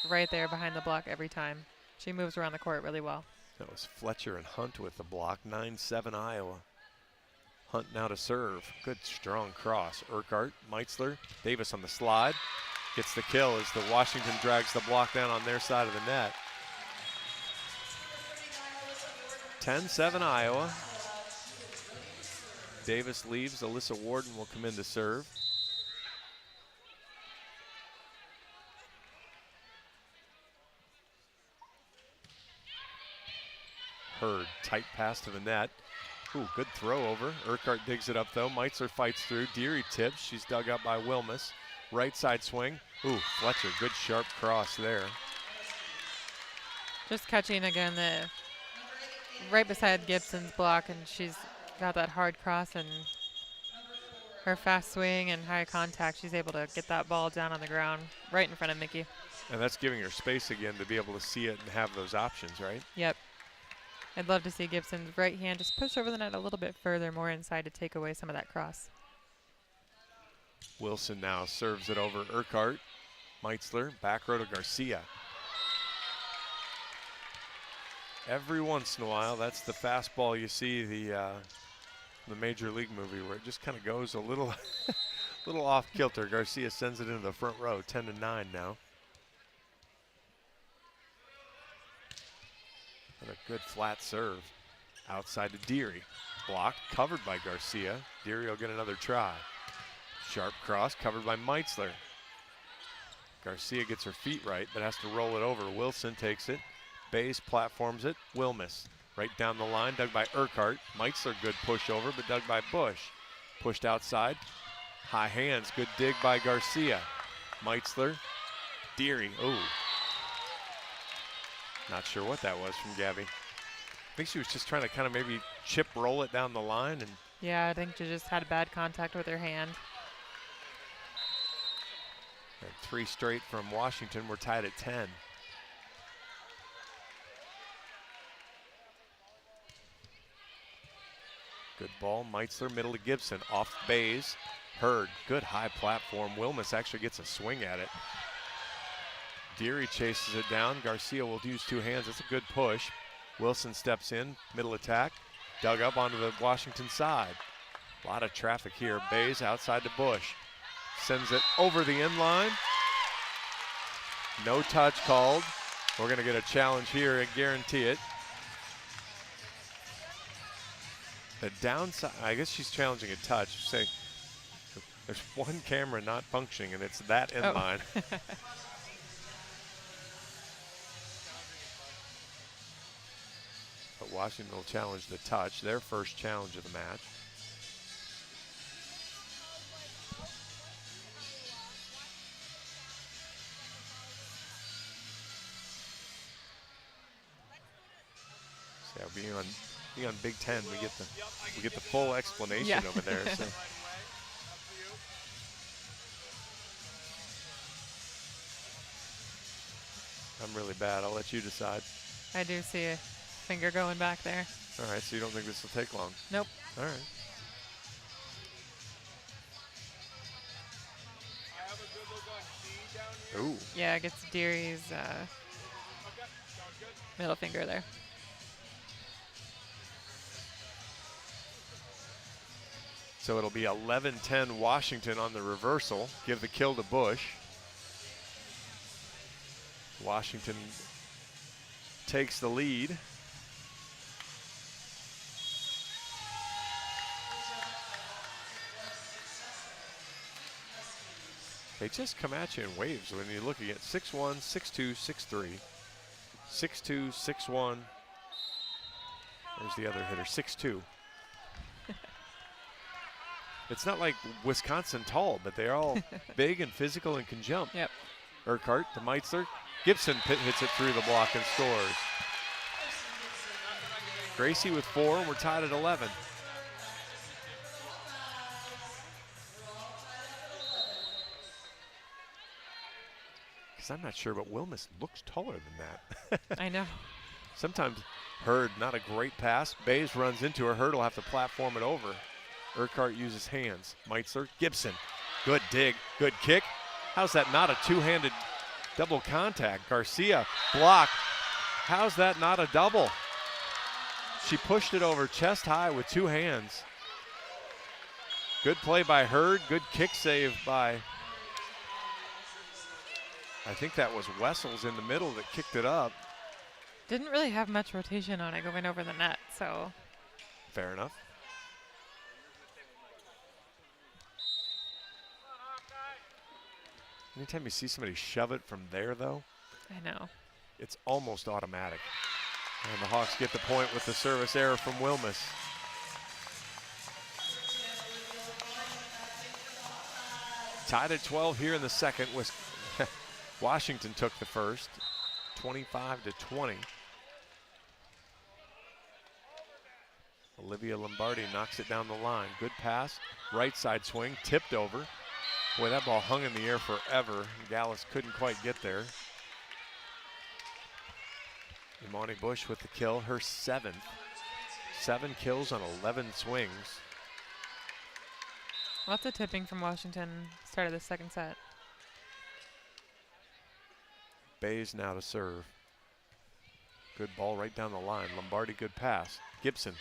S3: right there behind the block every time. She moves around the court really well.
S2: That was Fletcher and Hunt with the block. 9-7 Iowa. Hunt now to serve. Good strong cross. Urquhart, Meitzler, Davis on the slide. Gets the kill as the Washington drags the block down on their side of the net. 10-7 Iowa. Davis leaves. Alyssa Warden will come in to serve. Hurd, tight pass to the net. Ooh, good throw over. Urquhart digs it up though. Meitzler fights through. Deary tips. She's dug up by Wilmus. Right side swing. Ooh, Fletcher, good sharp cross there.
S3: Just catching again right beside Gibson's block, and she's got that hard cross and her fast swing and high contact. She's able to get that ball down on the ground right in front of Mickey.
S2: And that's giving her space again to be able to see it and have those options, right?
S3: Yep. I'd love to see Gibson's right hand just push over the net a little bit further, more inside to take away some of that cross.
S2: Wilson now serves it over Urquhart. Meitzler, back row to Garcia. Every once in a while, that's the fastball you see the Major League movie where it just kind of goes a little, little off kilter. Garcia sends it into the front row, 10-9 now. And a good flat serve. Outside to Deary. Blocked, covered by Garcia. Deary will get another try. Sharp cross, covered by Meitzler. Garcia gets her feet right, but has to roll it over. Wilson takes it. Bays platforms it. Wilmus right down the line, dug by Urquhart. Meitzler, good push over, but dug by Bush. Pushed outside. High hands, good dig by Garcia. Meitzler. Deary, ooh. Not sure what that was from Gabby. I think she was just trying to kind of maybe chip roll it down the line. And
S3: yeah, I think she just had a bad contact with her hand.
S2: and 3 straight from Washington. We're tied at 10. Good ball, Meitzler, middle to Gibson, off Bays. Hurd, good high platform. Wilmus actually gets a swing at it. Deary chases it down. Garcia will use 2 hands. That's a good push. Wilson steps in, middle attack. Dug up onto the Washington side. A lot of traffic here. Bays outside to Bush. Sends it over the end line. No touch called. We're going to get a challenge here and guarantee it. The downside, I guess she's challenging a touch. Say, there's one camera not functioning, and it's that end line. But Washington will challenge the touch, their first challenge of the match. So being on Being on Big Ten, we get the full explanation over there. So. I'm really bad. I'll let you decide.
S3: I do see a finger going back there.
S2: All right, so you don't think this will take long?
S3: Nope.
S2: All right. Ooh.
S3: Yeah, it gets Deary's middle finger there.
S2: So it'll be 11-10 Washington on the reversal. Give the kill to Bush. Washington takes the lead. They just come at you in waves when you're looking at 6'1", 6'2", 6'3", 6'2", 6'1". There's the other hitter, 6'2". It's not like Wisconsin tall, but they're all big and physical and can jump.
S3: Yep.
S2: Urquhart to Meitzler. Gibson hits it through the block and scores. Gracie with 4, and we're tied at 11. Because I'm not sure, but Wilmus looks taller than that.
S3: I know.
S2: Sometimes Hurd, not a great pass. Bays runs into her. Hurd will have to platform it over. Urquhart uses hands. Meitzler, Gibson. Good dig, good kick. How's that not a two-handed double contact? Garcia, block. How's that not a double? She pushed it over chest high with 2 hands. Good play by Hurd, good kick save by, I think that was Wessels in the middle that kicked it up.
S3: Didn't really have much rotation on it going over the net, so.
S2: Fair enough. Anytime you see somebody shove it from there, though,
S3: I know.
S2: it's almost automatic. And the Hawks get the point with the service error from Wilmus. Tied at 12 here in the second. Washington took the first, 25-20. Olivia Lombardi knocks it down the line. Good pass, right side swing, tipped over. Boy, that ball hung in the air forever. Gallus couldn't quite get there. Imani Bush with the kill, her 7th. 7 kills on 11 swings.
S3: Lots of tipping from Washington start of the second set.
S2: Bays now to serve. Good ball right down the line. Lombardi, good pass. Gibson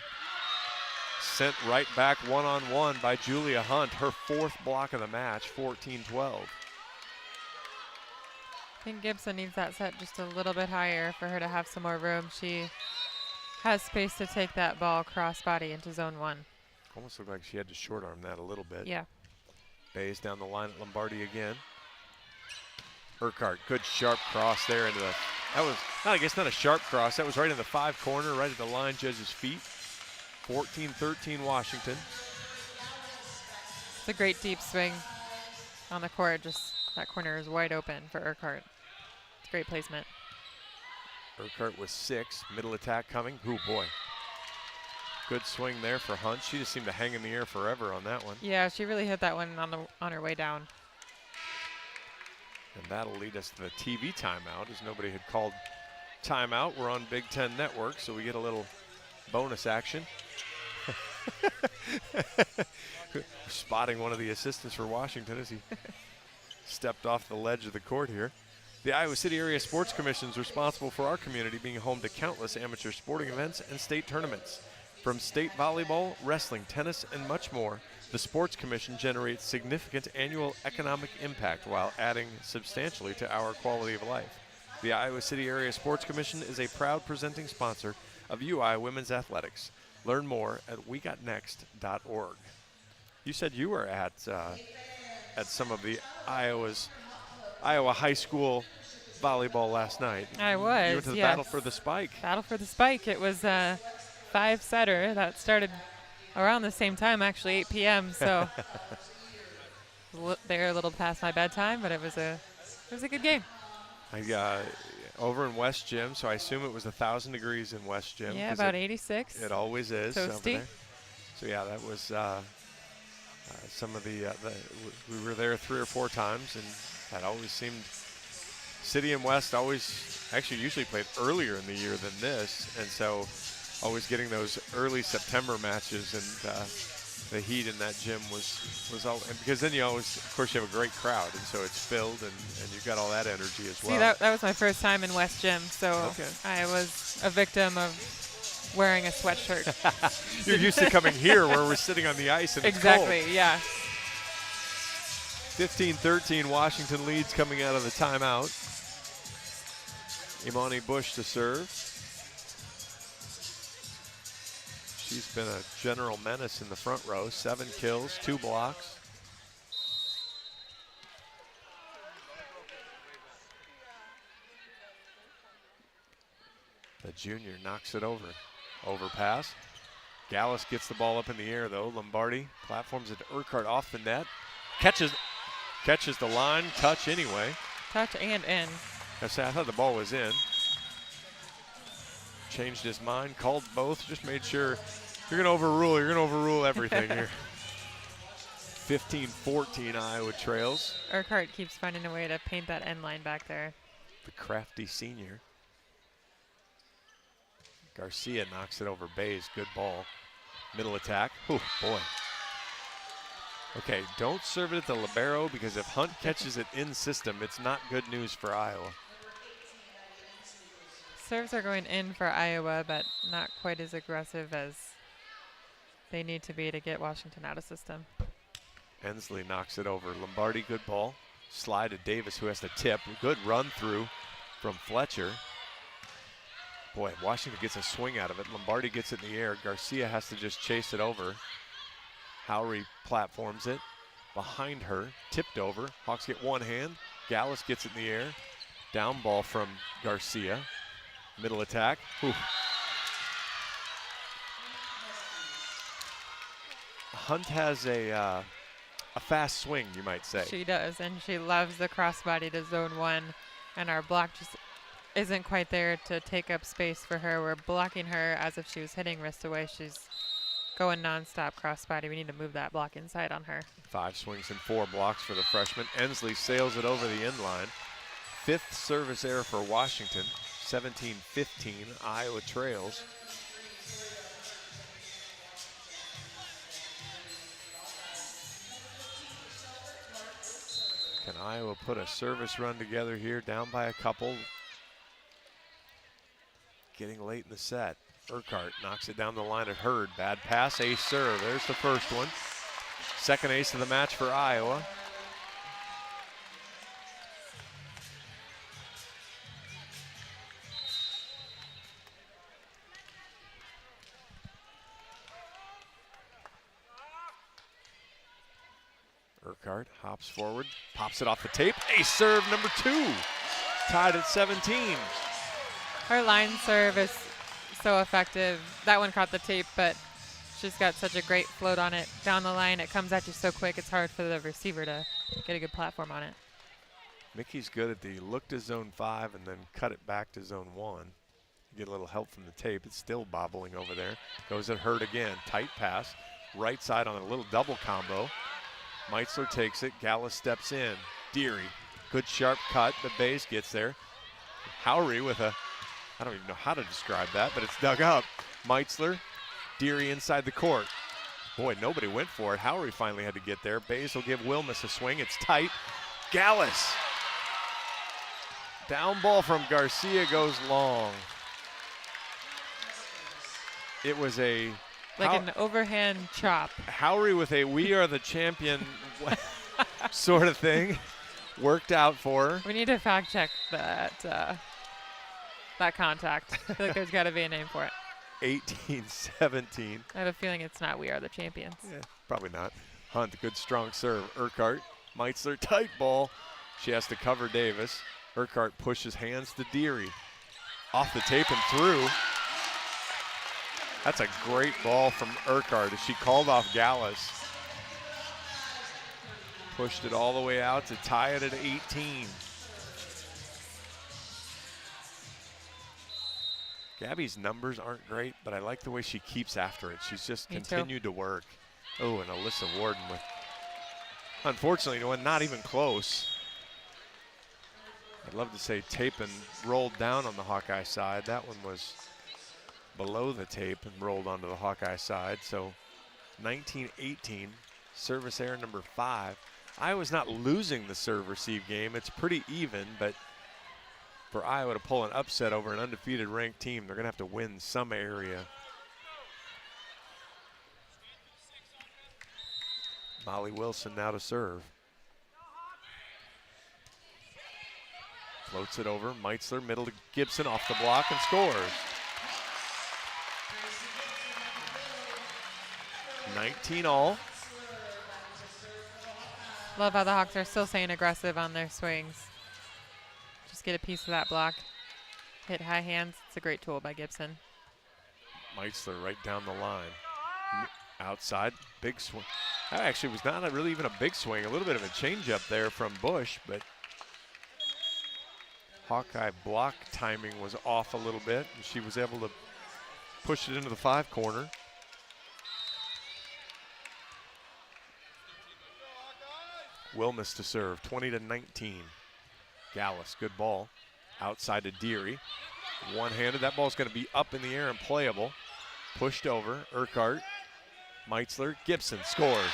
S2: sent right back one-on-one by Julia Hunt. Her 4th block of the match, 14-12.
S3: I think Gibson needs that set just a little bit higher for her to have some more room. She has space to take that ball cross-body into zone 1.
S2: Almost looked like she had to short arm that a little bit.
S3: Yeah.
S2: Bays down the line at Lombardi again. Urquhart, good sharp cross there into the, that was, I guess not a sharp cross, that was right in the 5 corner, right at the line judge's feet. 14-13 Washington.
S3: It's a great deep swing on the court. Just that corner is wide open for Urquhart. It's great placement.
S2: Urquhart with 6, middle attack coming. Ooh, boy. Good swing there for Hunt. She just seemed to hang in the air forever on that one.
S3: Yeah, she really hit that one on her way down.
S2: And that'll lead us to the TV timeout, as nobody had called timeout. We're on Big Ten Network, so we get a little bonus action. Spotting one of the assistants for Washington as he stepped off the ledge of the court here. The Iowa City Area Sports Commission is responsible for our community being home to countless amateur sporting events and state tournaments. From state volleyball, wrestling, tennis, and much more, the Sports Commission generates significant annual economic impact while adding substantially to our quality of life. The Iowa City Area Sports Commission is a proud presenting sponsor of UI Women's Athletics. Learn more at wegotnext.org. You said you were at some of the Iowa high school volleyball last night.
S3: I was,
S2: You went to the
S3: yes.
S2: Battle for the Spike.
S3: Battle for the Spike. It was a 5-setter that started around the same time, actually, 8 p.m. So they're a little past my bedtime, but it was a good game.
S2: over in West Gym, so I assume it was 1,000 degrees in West Gym.
S3: Yeah, about 86.
S2: It always is over
S3: Toasty.
S2: there. So yeah, that was some of the we were there 3 or 4 times, and that always seemed. City and West always actually usually played earlier in the year than this, and so always getting those early September matches, and the heat in that gym was all, and because then you always, of course, you have a great crowd, and so it's filled, and you've got all that energy as well.
S3: See, that was my first time in West Gym, so
S2: Okay.
S3: I was a victim of wearing a sweatshirt.
S2: You're used to coming here where we're sitting on the ice and
S3: Exactly,
S2: it's cold.
S3: yeah.
S2: 15-13, Washington leads coming out of the timeout. Imani Bush to serve. She's been a general menace in the front row. 7 kills, 2 blocks. The junior knocks it over. Overpass. Gallus gets the ball up in the air though. Lombardi platforms it to Urquhart off the net. Catches the line, touch anyway.
S3: Touch and in.
S2: I thought the ball was in. Changed his mind, called both, just made sure you're going to overrule everything here. 15-14 Iowa trails.
S3: Urquhart keeps finding a way to paint that end line back there.
S2: The crafty senior. Garcia knocks it over Bays, good ball. Middle attack, oh boy. Okay, don't serve it at the libero because if Hunt catches it in system, it's not good news for Iowa.
S3: Serves are going in for Iowa, but not quite as aggressive as they need to be to get Washington out of system.
S2: Ensley knocks it over. Lombardi, good ball. Slide to Davis, who has to tip. Good run through from Fletcher. Boy, Washington gets a swing out of it. Lombardi gets it in the air. Garcia has to just chase it over. Howry platforms it behind her, tipped over. Hawks get one hand. Gallus gets it in the air. Down ball from Garcia. Middle attack. Ooh. Hunt has a fast swing, you might say.
S3: She does, and she loves the crossbody to zone 1, and our block just isn't quite there to take up space for her. We're blocking her as if she was hitting wrist away. She's going nonstop crossbody. We need to move that block inside on her.
S2: 5 swings and 4 blocks for the freshman. Ensley sails it over the end line. 5th service error for Washington. 17-15, Iowa trails. Can Iowa put a service run together here, down by a couple? Getting late in the set. Urquhart knocks it down the line at Hurd. Bad pass, ace serve. There's the first one. Second ace of the match for Iowa. Urquhart hops forward, pops it off the tape. Ace serve number 2. Tied at 17.
S3: Her line serve is so effective. That one caught the tape, but she's got such a great float on it. Down the line, it comes at you so quick, it's hard for the receiver to get a good platform on it.
S2: Mickey's good at the look to zone 5 and then cut it back to zone 1. Get a little help from the tape. It's still bobbling over there. Goes at Hurd again. Tight pass. Right side on a little double combo. Meitzler takes it. Gallus steps in. Deary. Good sharp cut, but Bays gets there. Howry with a, I don't even know how to describe that, but it's dug up. Meitzler. Deary inside the court. Boy, nobody went for it. Howry finally had to get there. Bays will give Wilmus a swing. It's tight. Gallus. Down ball from Garcia goes long. It was a
S3: an overhand chop.
S2: Howry with a "we are the champion" sort of thing. Worked out for her.
S3: We need to fact check that contact. I feel like there's got to be a name for it.
S2: 18-17.
S3: I have a feeling it's not "we are the champions."
S2: Yeah, probably not. Hunt, good strong serve. Urquhart, Meitzler, tight ball. She has to cover Davis. Urquhart pushes hands to Deary. Off the tape and through. That's a great ball from Urquhart as she called off Gallus. Pushed it all the way out to tie it at 18. Gabby's numbers aren't great, but I like the way she keeps after it. She's just
S3: Me
S2: continued to work. Oh, and Alyssa Warden with, unfortunately, not even close. I'd love to say tape and rolled down on the Hawkeye side. That one was below the tape and rolled onto the Hawkeye side. So 19-18, service error number 5. Iowa's not losing the serve-receive game. It's pretty even, but for Iowa to pull an upset over an undefeated ranked team, they're going to have to win some area. Molly Wilson now to serve. Floats it over. Meitzler, middle to Gibson, off the block and scores. 19-all.
S3: Love how the Hawks are still staying aggressive on their swings. Just get a piece of that block. Hit high hands. It's a great tool by Gibson.
S2: Meitzler right down the line. Outside, big swing. That actually was not really even a big swing. A little bit of a changeup there from Bush, but Hawkeye block timing was off a little bit, and she was able to push it into the 5 corner. Wilmus to serve, 20-19. Gallus, good ball. Outside to Deary. One-handed, that ball's gonna be up in the air and playable. Pushed over, Urquhart, Meitzler, Gibson scores.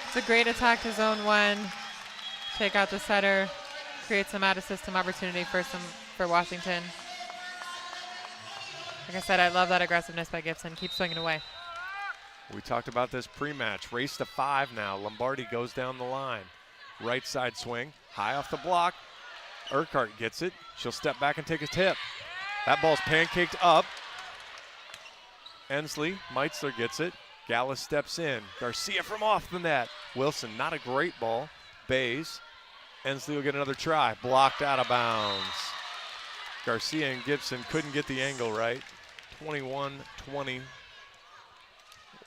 S3: It's a great attack to zone 1. Take out the setter, create some out-of-system opportunity for Washington. Like I said, I love that aggressiveness by Gibson. Keep swinging away.
S2: We talked about this pre-match. Race to 5 now. Lombardi goes down the line. Right side swing, high off the block. Urquhart gets it. She'll step back and take a tip. That ball's pancaked up. Ensley, Meitzler gets it. Gallus steps in. Garcia from off the net. Wilson, not a great ball. Bays. Ensley will get another try. Blocked out of bounds. Garcia and Gibson couldn't get the angle right. 21-20.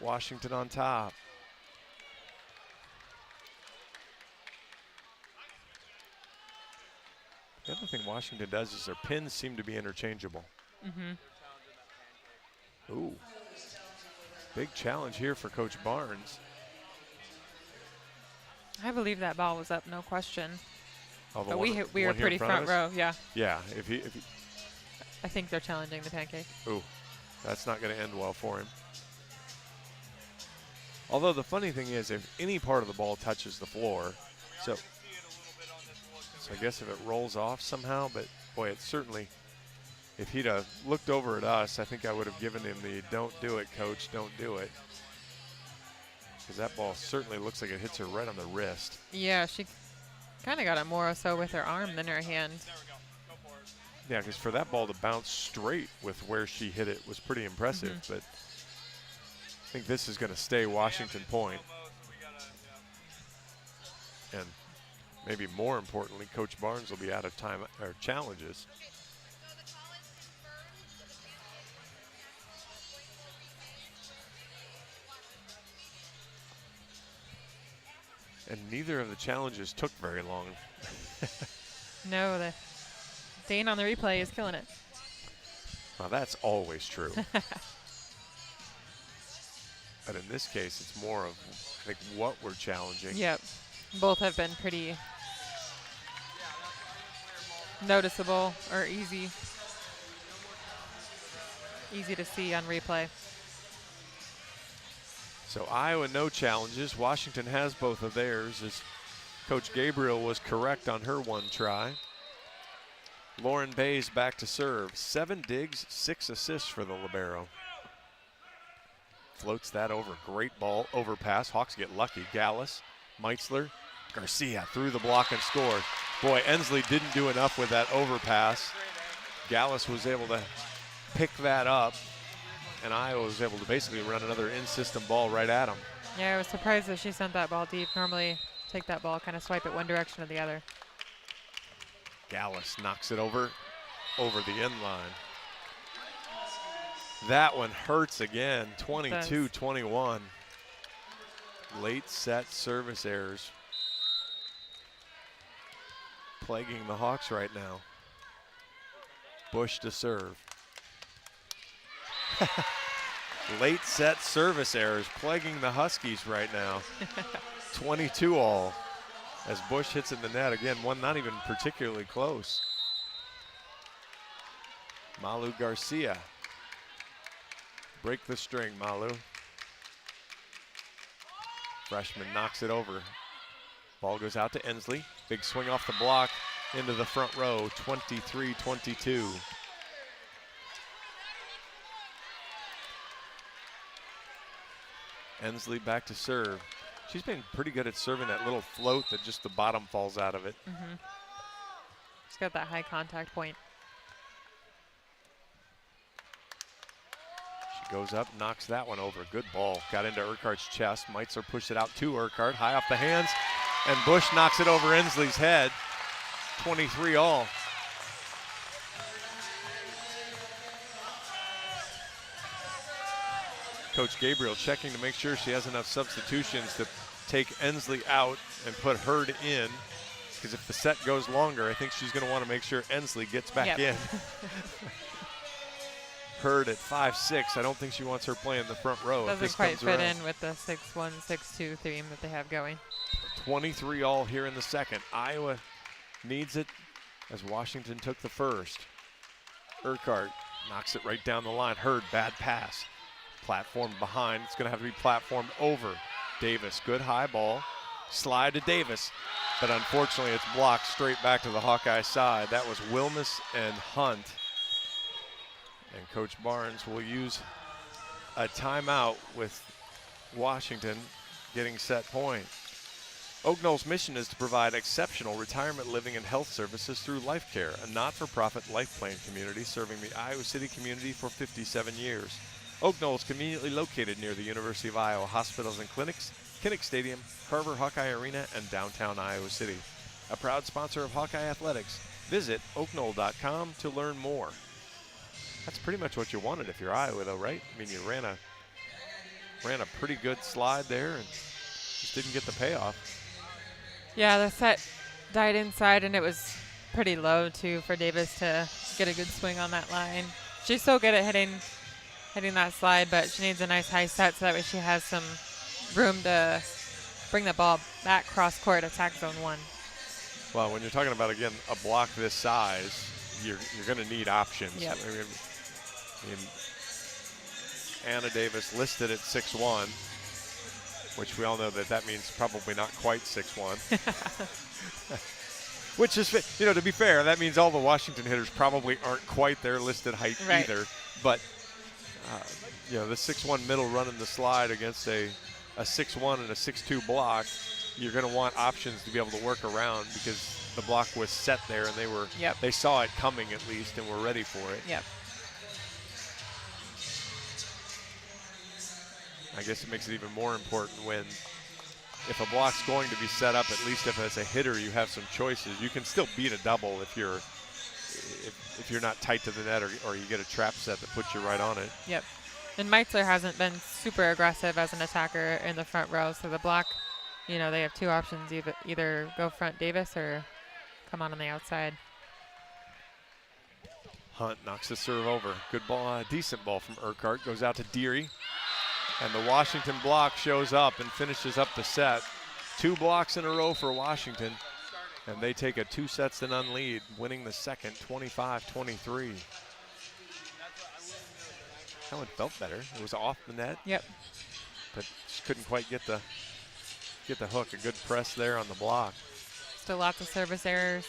S2: Washington on top. The other thing Washington does is their pins seem to be interchangeable. Ooh. Big challenge here for Coach Barnes.
S3: I believe that ball was up, no question.
S2: Oh,
S3: but we were pretty front row, yeah.
S2: Yeah, if he
S3: I think they're challenging the pancake.
S2: Ooh, that's not going to end well for him. Although the funny thing is, if any part of the ball touches the floor, so I guess if it rolls off somehow, but boy, it's certainly, if he'd have looked over at us, I think I would have given him the "don't do it, coach, don't do it." Because that ball certainly looks like it hits her right on the wrist.
S3: Yeah, she kind of got it more so with her arm than her hand.
S2: Yeah, because for that ball to bounce straight with where she hit it was pretty impressive, but I think this is going to stay Washington point. And maybe more importantly, Coach Barnes will be out of time or challenges. And neither of the challenges took very long.
S3: No, the Dane on the replay is killing it.
S2: Well, that's always true. But in this case, it's more of, I think, what we're challenging.
S3: Yep. Both have been pretty noticeable or easy to see on replay.
S2: So Iowa, no challenges. Washington has both of theirs, as Coach Gabriel was correct on her one try. Lauren Bays back to serve. 7 digs, 6 assists for the libero. Floats that over. Great ball, overpass. Hawks get lucky. Gallus, Meitzler, Garcia through the block and scored. Boy, Ensley didn't do enough with that overpass. Gallus was able to pick that up, and Iowa was able to basically run another in-system ball right at him.
S3: Yeah, I was surprised that she sent that ball deep. Normally take that ball, kind of swipe it one direction or the other.
S2: Gallus knocks it over the end line. That one hurts again, 22-21. Late set service errors plaguing the Hawks right now. Bush to serve. Late set service errors plaguing the Huskies right now. 22 all as Bush hits in the net. Again, one not even particularly close. Malu Garcia. Break the string, Malu. Freshman knocks it over. Ball goes out to Ensley. Big swing off the block into the front row, 23-22. Ensley back to serve. She's been pretty good at serving that little float that just the bottom falls out of it.
S3: She's got that high contact point.
S2: She goes up, knocks that one over. Good ball. Got into Urquhart's chest. Meitzler pushed it out to Urquhart. High off the hands. And Bush knocks it over Ensley's head. 23 all. Coach Gabriel checking to make sure she has enough substitutions to take Ensley out and put Hurd in. Because if the set goes longer, I think she's going to want to make sure Ensley gets back in. Hurd at 5'6". I don't think she wants her playing the front row.
S3: Doesn't quite fit in with the 6-1, 6-2 theme that they have going.
S2: 23 all here in the second. Iowa needs it as Washington took the first. Urquhart knocks it right down the line. Hurd, bad pass. Platformed behind. It's going to have to be platformed over. Davis, good high ball. Slide to Davis. But unfortunately, it's blocked straight back to the Hawkeye side. That was Wilmus and Hunt. And Coach Barnes will use a timeout with Washington getting set point. Oak Knoll's mission is to provide exceptional retirement living and health services through Life Care, a not-for-profit life plan community serving the Iowa City community for 57 years. Oak Knoll is conveniently located near the University of Iowa hospitals and clinics, Kinnick Stadium, Carver Hawkeye Arena, and downtown Iowa City. A proud sponsor of Hawkeye Athletics. Visit oakknoll.com to learn more. That's pretty much what you wanted if you're Iowa, though, right? I mean, you ran a pretty good slide there and just didn't get the payoff.
S3: Yeah, the set died inside, and it was pretty low, too, for Davis to get a good swing on that line. She's so good at hitting that slide, but she needs a nice high set so that way she has some room to bring the ball back cross court, attack zone 1.
S2: Well, when you're talking about, again, a block this size, you're going to need options.
S3: Yep.
S2: I mean, Anna Davis listed at 6'1", which we all know that means probably not quite 6'1". Which is, to be fair, that means all the Washington hitters probably aren't quite their listed height either. But, the 6'1" middle running the slide against a 6'1" and a 6'2" block, you're going to want options to be able to work around because the block was set there and they saw it coming at least and were ready for it.
S3: Yep.
S2: I guess it makes it even more important when if a block's going to be set up, at least if as a hitter you have some choices. You can still beat a double if you're not tight to the net or you get a trap set that puts you right on it.
S3: Yep. And Meitzler hasn't been super aggressive as an attacker in the front row, so the block, they have two options, either go front Davis or come on the outside.
S2: Hunt knocks the serve over. Good ball, decent ball from Urquhart. Goes out to Deary. And the Washington block shows up and finishes up the set. 2 blocks in a row for Washington. And they take a 2-sets-to-none lead, winning the second 25-23. That one felt better. It was off the net.
S3: Yep.
S2: But just couldn't quite get the hook. A good press there on the block.
S3: Still lots of service errors.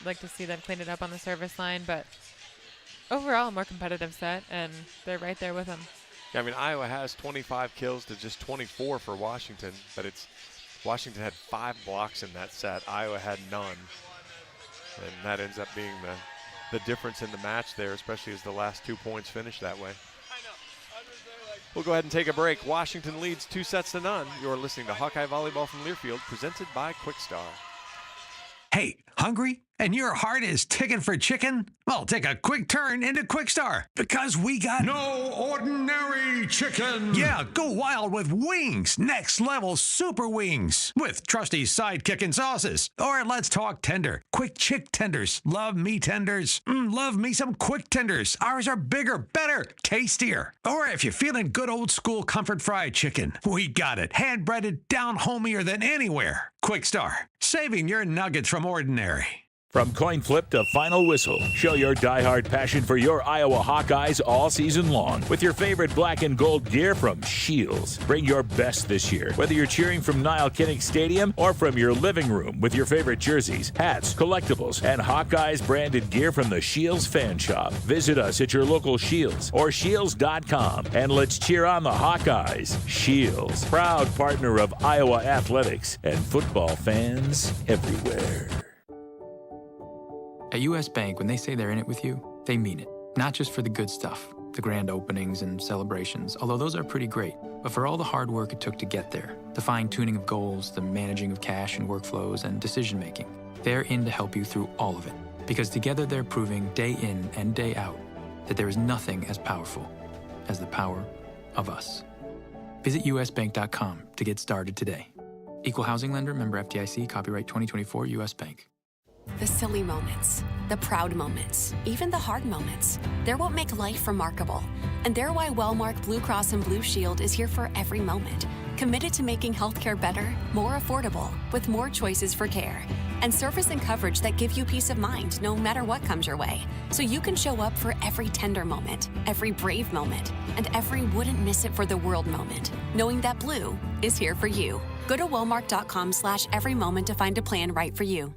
S3: I'd like to see them clean it up on the service line, but overall a more competitive set, and they're right there with them.
S2: Yeah, I mean, Iowa has 25 kills to just 24 for Washington, but Washington had 5 blocks in that set. Iowa had none. And that ends up being the difference in the match there, especially as the last 2 points finish that way. We'll go ahead and take a break. Washington leads 2-0. You're listening to Hawkeye Volleyball from Learfield, presented by Quickstar.
S5: Hey, Hungry? And your heart is ticking for chicken? Well, take a quick turn into Quick Star because we got
S8: no ordinary chicken.
S5: Yeah, go wild with wings. Next level super wings with trusty sidekick and sauces. Or let's talk tender. Quick chick tenders. Love me tenders. Love me some quick tenders. Ours are bigger, better, tastier. Or if you're feeling good old school comfort fried chicken, we got it. Hand breaded down homier than anywhere. Quick Star, saving your nuggets from ordinary.
S6: From coin flip to final whistle, show your diehard passion for your Iowa Hawkeyes all season long with your favorite black and gold gear from Shields. Bring your best this year, whether you're cheering from Niall Kinnick Stadium or from your living room with your favorite jerseys, hats, collectibles, and Hawkeyes branded gear from the Shields fan shop. Visit us at your local Shields or shields.com and let's cheer on the Hawkeyes. Shields, proud partner of Iowa athletics and football fans everywhere.
S7: At U.S. Bank, when they say they're in it with you, they mean it. Not just for the good stuff, the grand openings and celebrations, although those are pretty great, but for all the hard work it took to get there, the fine-tuning of goals, the managing of cash and workflows, and decision-making. They're in to help you through all of it, because together they're proving day in and day out that there is nothing as powerful as the power of us. Visit usbank.com to get started today. Equal housing lender, member FDIC, copyright 2024 U.S. Bank.
S9: The silly moments, the proud moments, even the hard moments. They're what make life remarkable. And they're why Wellmark Blue Cross and Blue Shield is here for every moment. Committed to making healthcare better, more affordable, with more choices for care. And service and coverage that give you peace of mind no matter what comes your way. So you can show up for every tender moment, every brave moment, and every wouldn't miss it for the world moment. Knowing that Blue is here for you. Go to wellmark.com/every moment to find a plan right for you.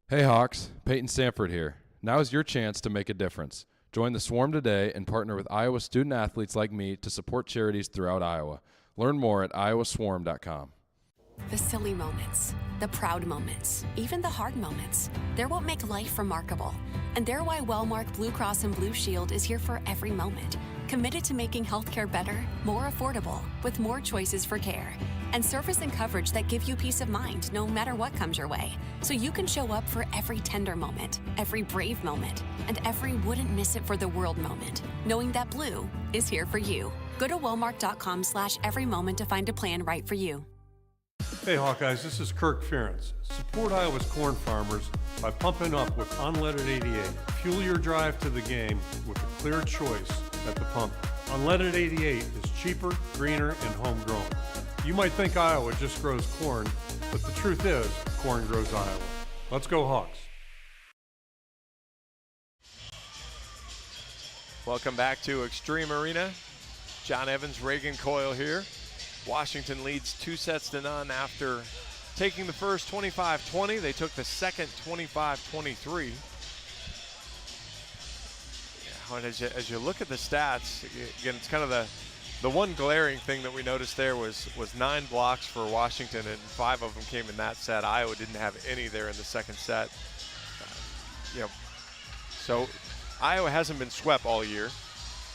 S10: Hey Hawks, Peyton Sanford here. Now is your chance to make a difference. Join the Swarm today and partner with Iowa student athletes like me to support charities throughout Iowa. Learn more at iowaswarm.com.
S9: The silly moments, the proud moments, even the hard moments. They're what make life remarkable. And they're why Wellmark Blue Cross and Blue Shield is here for every moment. Committed to making healthcare better, more affordable, with more choices for care. And service and coverage that give you peace of mind no matter what comes your way. So you can show up for every tender moment, every brave moment, and every wouldn't miss it for the world moment. Knowing that Blue is here for you. Go to wellmark.com/every moment to find a plan right for you.
S8: Hey Hawkeyes, this is Kirk Ferentz. Support Iowa's corn farmers by pumping up with Unleaded 88. Fuel your drive to the game with a clear choice at the pump. Unleaded 88 is cheaper, greener, and homegrown. You might think Iowa just grows corn, but the truth is, corn grows Iowa. Let's go Hawks.
S2: Welcome back to Extreme Arena. John Evans, Reagan Coyle here. Washington leads 2-0 after taking the first 25-20. They took the second 25-23. And as you look at the stats, again, it's kind of the one glaring thing that we noticed there was 9 blocks for Washington, and 5 of them came in that set. Iowa didn't have any there in the second set. So Iowa hasn't been swept all year.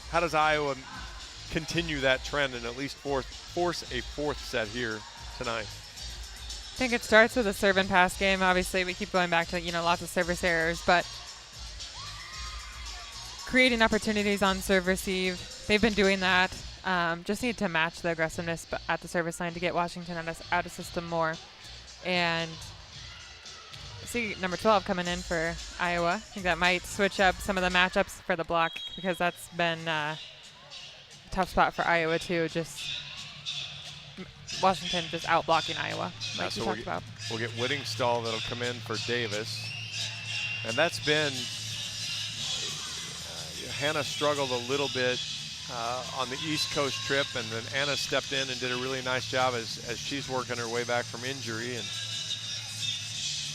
S2: How does Iowa continue that trend and at least force a fourth set here tonight?
S3: I think it starts with a serve and pass game. Obviously, we keep going back to, lots of service errors, but creating opportunities on serve receive, they've been doing that. Just need to match the aggressiveness at the service line to get Washington out of system more. And I see number 12 coming in for Iowa. I think that might switch up some of the matchups for the block, because that's been a tough spot for Iowa too. Just Washington just out blocking Iowa, like we talked about.
S2: We'll get Whittingstall that'll come in for Davis. And that's been, Hannah struggled a little bit on the East Coast trip, and then Anna stepped in and did a really nice job as she's working her way back from injury. And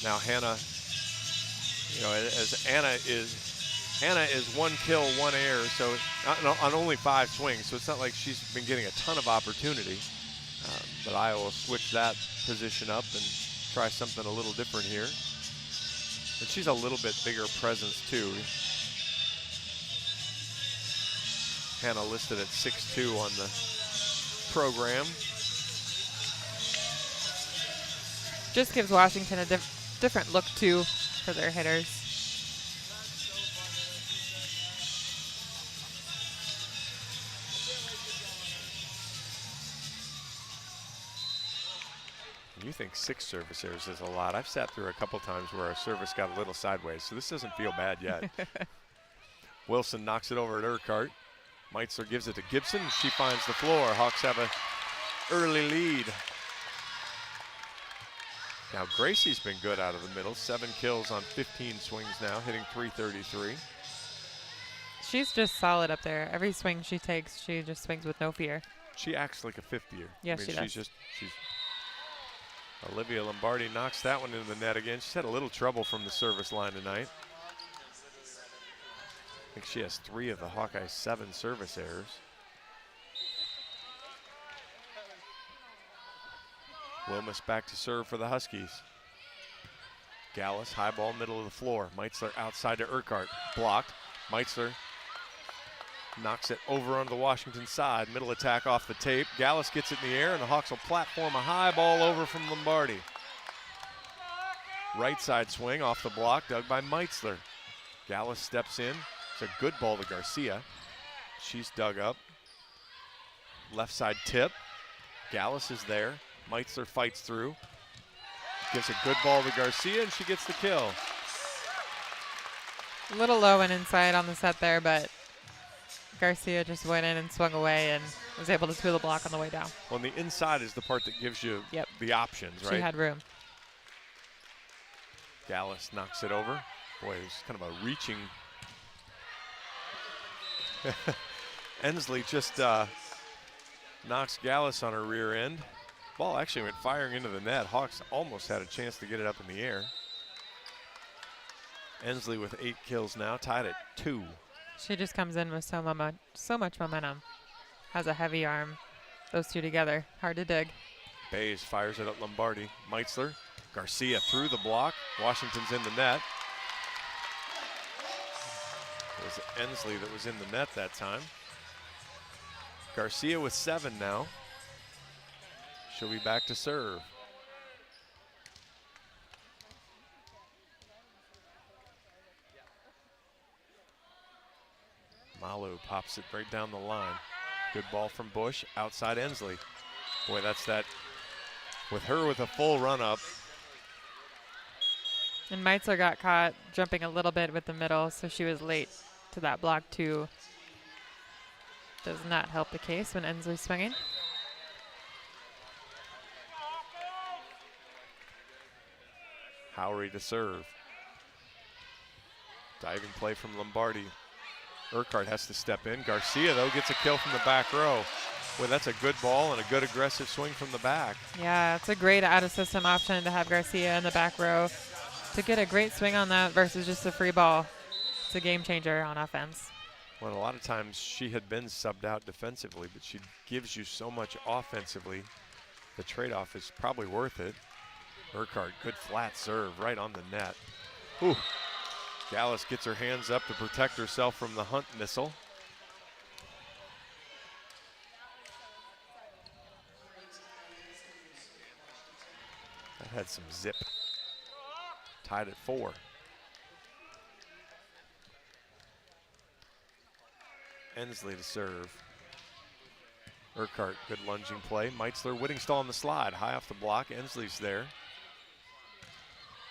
S2: now Hannah, as Anna is 1 kill, 1 error, so on only 5 swings, so it's not like she's been getting a ton of opportunity. But Iowa will switch that position up and try something a little different here. But she's a little bit bigger presence too. Hannah listed at 6'2" on the program.
S3: just gives Washington a different look, too, for their hitters.
S2: You think 6 service errors is a lot. I've sat through a couple times where our service got a little sideways, so this doesn't feel bad yet. Wilson knocks it over at Urquhart. Meitzler gives it to Gibson. She finds the floor. Hawks have an early lead. Now Gracie's been good out of the middle. 7 kills on 15 swings now, hitting .333.
S3: She's just solid up there. Every swing she takes, she just swings with no fear.
S2: She acts like a 5th year.
S3: Yes, she does.
S2: She's Olivia Lombardi knocks that one into the net again. She's had a little trouble from the service line tonight. I think she has 3 of the Hawkeyes' 7 service errors. Wilmus back to serve for the Huskies. Gallus, high ball, middle of the floor. Meitzler outside to Urquhart, blocked. Meitzler knocks it over onto the Washington side. Middle attack off the tape. Gallus gets it in the air, and the Hawks will platform a high ball over from Lombardi. Right side swing off the block, dug by Meitzler. Gallus steps in. It's a good ball to Garcia. She's dug up. Left side tip. Gallus is there. Meitzler fights through. Gives a good ball to Garcia, and she gets the kill.
S3: A little low and inside on the set there, but Garcia just went in and swung away and was able to tool the block on the way down.
S2: Well, and the inside is the part that gives you the options, right?
S3: She had room.
S2: Gallus knocks it over. Boy, it was kind of a reaching. Ensley just knocks Gallus on her rear end. Ball actually went firing into the net. Hawks almost had a chance to get it up in the air. Ensley with 8 kills now, tied at 2.
S3: She just comes in with so much momentum. Has a heavy arm. Those two together, hard to dig.
S2: Bays fires it at Lombardi. Meitzler, Garcia through the block. Washington's in the net. It was Ensley that was in the net that time. Garcia with 7 now. She'll be back to serve. Malu pops it right down the line. Good ball from Bush, outside Ensley. Boy, that's that, with her with a full run up.
S3: And Meitzler got caught jumping a little bit with the middle, so she was late to that block too. Does not help the case when Ensley's swinging.
S2: Howry to serve. Diving play from Lombardi. Urquhart has to step in. Garcia, though, gets a kill from the back row. Boy, that's a good ball and a good aggressive swing from the back.
S3: Yeah, it's a great out-of-system option to have Garcia in the back row to get a great swing on that versus just a free ball. It's a game changer on offense.
S2: Well, a lot of times she had been subbed out defensively, but she gives you so much offensively. The trade-off is probably worth it. Urquhart, good flat serve right on the net. Ooh. Gallus gets her hands up to protect herself from the Hunt missile. That had some zip. Tied at 4. Ensley to serve. Urquhart, good lunging play. Meitzler, Whittingstall on the slide. High off the block. Ensley's there.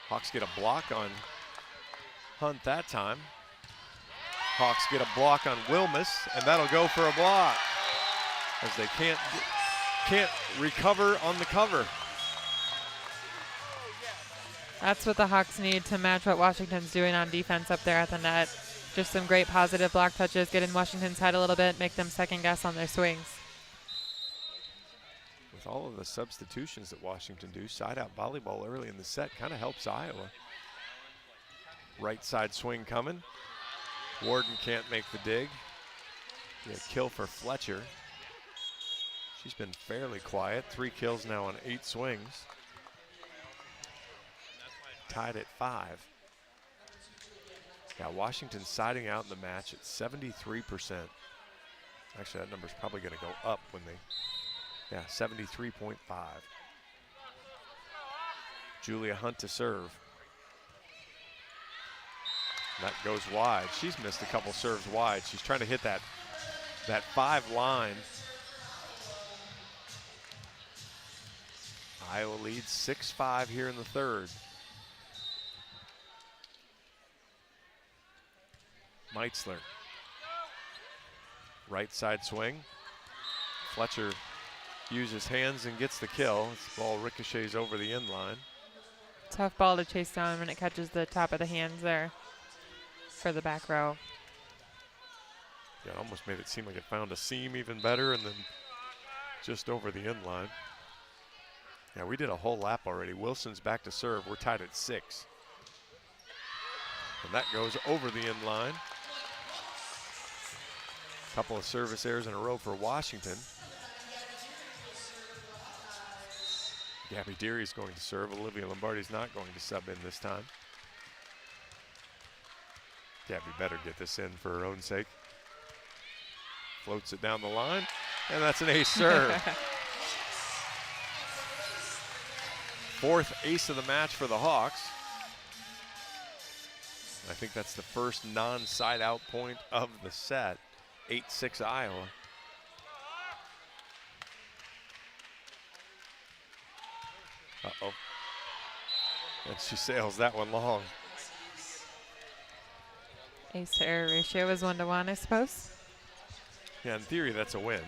S2: Hawks get a block on Hunt that time. Hawks get a block on Wilmus, and that'll go for a block as they can't recover on the cover.
S3: That's what the Hawks need to match what Washington's doing on defense up there at the net. Just some great positive block touches, get in Washington's head a little bit, make them second guess on their swings.
S2: With all of the substitutions that Washington do, side-out volleyball early in the set kind of helps Iowa. Right side swing coming. Warden can't make the dig. A kill for Fletcher. She's been fairly quiet. 3 kills now on 8 swings. Tied at 5. Yeah, Washington siding out in the match at 73%. Actually, that number's probably going to go up when they, 73.5. Julia Hunt to serve. That goes wide. She's missed a couple serves wide. She's trying to hit that 5 line. Iowa leads 6-5 here in the third. Meitzler. Right side swing. Fletcher uses hands and gets the kill. This ball ricochets over the end line.
S3: Tough ball to chase down when it catches the top of the hands there for the back row.
S2: Yeah, it almost made it seem like it found a seam even better and then just over the end line. Yeah, we did a whole lap already. Wilson's back to serve. We're tied at 6. And that goes over the end line. Couple of service errors in a row for Washington. Gabby Deary's going to serve. Olivia Lombardi's not going to sub in this time. Gabby better get this in for her own sake. Floats it down the line, and that's an ace serve. 4th ace of the match for the Hawks. I think that's the first non-side out point of the set. 8-6 Iowa. Uh-oh. And she sails that one long.
S3: Ace to error ratio is 1-to-1, I suppose.
S2: Yeah, in theory, that's a win.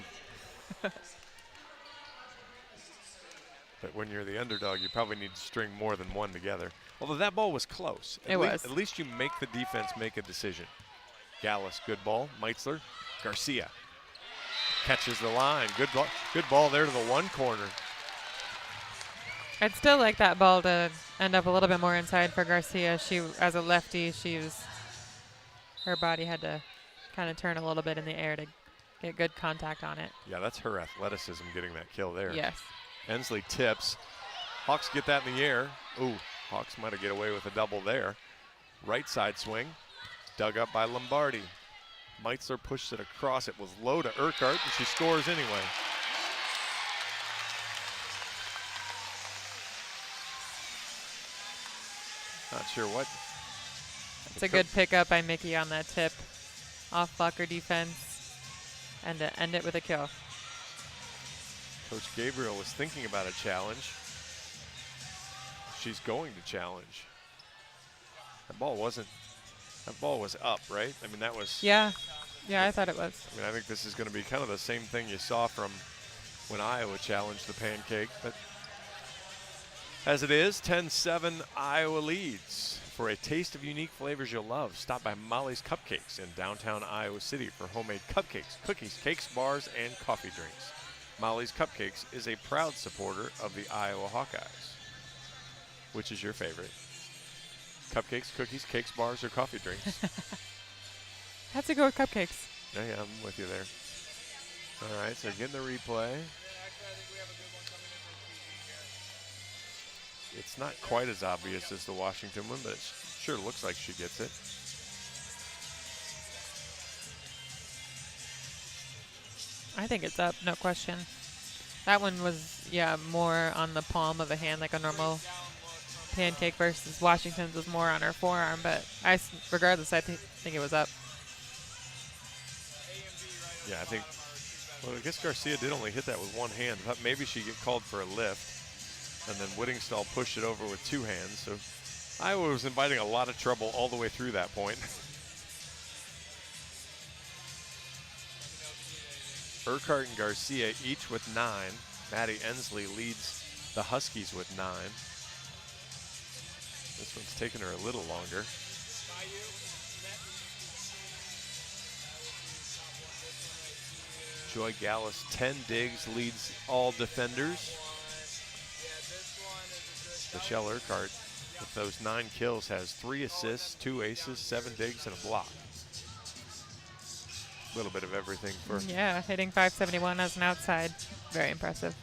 S2: But when you're the underdog, you probably need to string more than one together. Although that ball was close.
S3: It was.
S2: At least you make the defense make a decision. Gallus, good ball. Meitzler, Garcia catches the line. Good ball there to the one corner.
S3: I'd still like that ball to end up a little bit more inside for Garcia. She, as a lefty, her body had to kind of turn a little bit in the air to get good contact on it.
S2: Yeah, that's her athleticism getting that kill there.
S3: Yes.
S2: Ensley tips. Hawks get that in the air. Ooh, Hawks might have get away with a double there. Right side swing, dug up by Lombardi. Meitzler pushed it across. It was low to Urquhart, and she scores anyway. Not sure what.
S3: It's a good pickup by Mickey on that tip. Off blocker defense, and to end it with a kill.
S2: Coach Gabriel was thinking about a challenge. She's going to challenge. That ball was up, right? I mean, that was.
S3: Yeah, I thought it was.
S2: I mean, I think this is going to be kind of the same thing you saw from when Iowa challenged the pancake. But as it is, 10-7 Iowa leads. For a taste of unique flavors you'll love, stop by Molly's Cupcakes in downtown Iowa City for homemade cupcakes, cookies, cakes, bars, and coffee drinks. Molly's Cupcakes is a proud supporter of the Iowa Hawkeyes. Which is your favorite? Cupcakes, cookies, cakes, bars, or coffee drinks?
S3: Have to go with cupcakes.
S2: Yeah, I'm with you there. All right, so getting the replay. It's not quite as obvious as the Washington one, but it sure looks like she gets it.
S3: I think it's up, no question. That one was, more on the palm of the hand, like a normal pancake, versus Washington's was more on her forearm. But regardless, I think it was up.
S2: Yeah, I guess Garcia did only hit that with one hand. I thought maybe she'd get called for a lift. And then Whittingstall pushed it over with two hands. So Iowa was inviting a lot of trouble all the way through that point. Urquhart and Garcia each with 9. Maddie Ensley leads the Huskies with 9. This one's taken her a little longer. Joy Gallus, 10 digs, leads all defenders. Michelle Urquhart, with those 9 kills, has 3 assists, 2 aces, 7 digs, and a block. A little bit of everything for.
S3: Yeah, hitting 571 as an outside. Very impressive.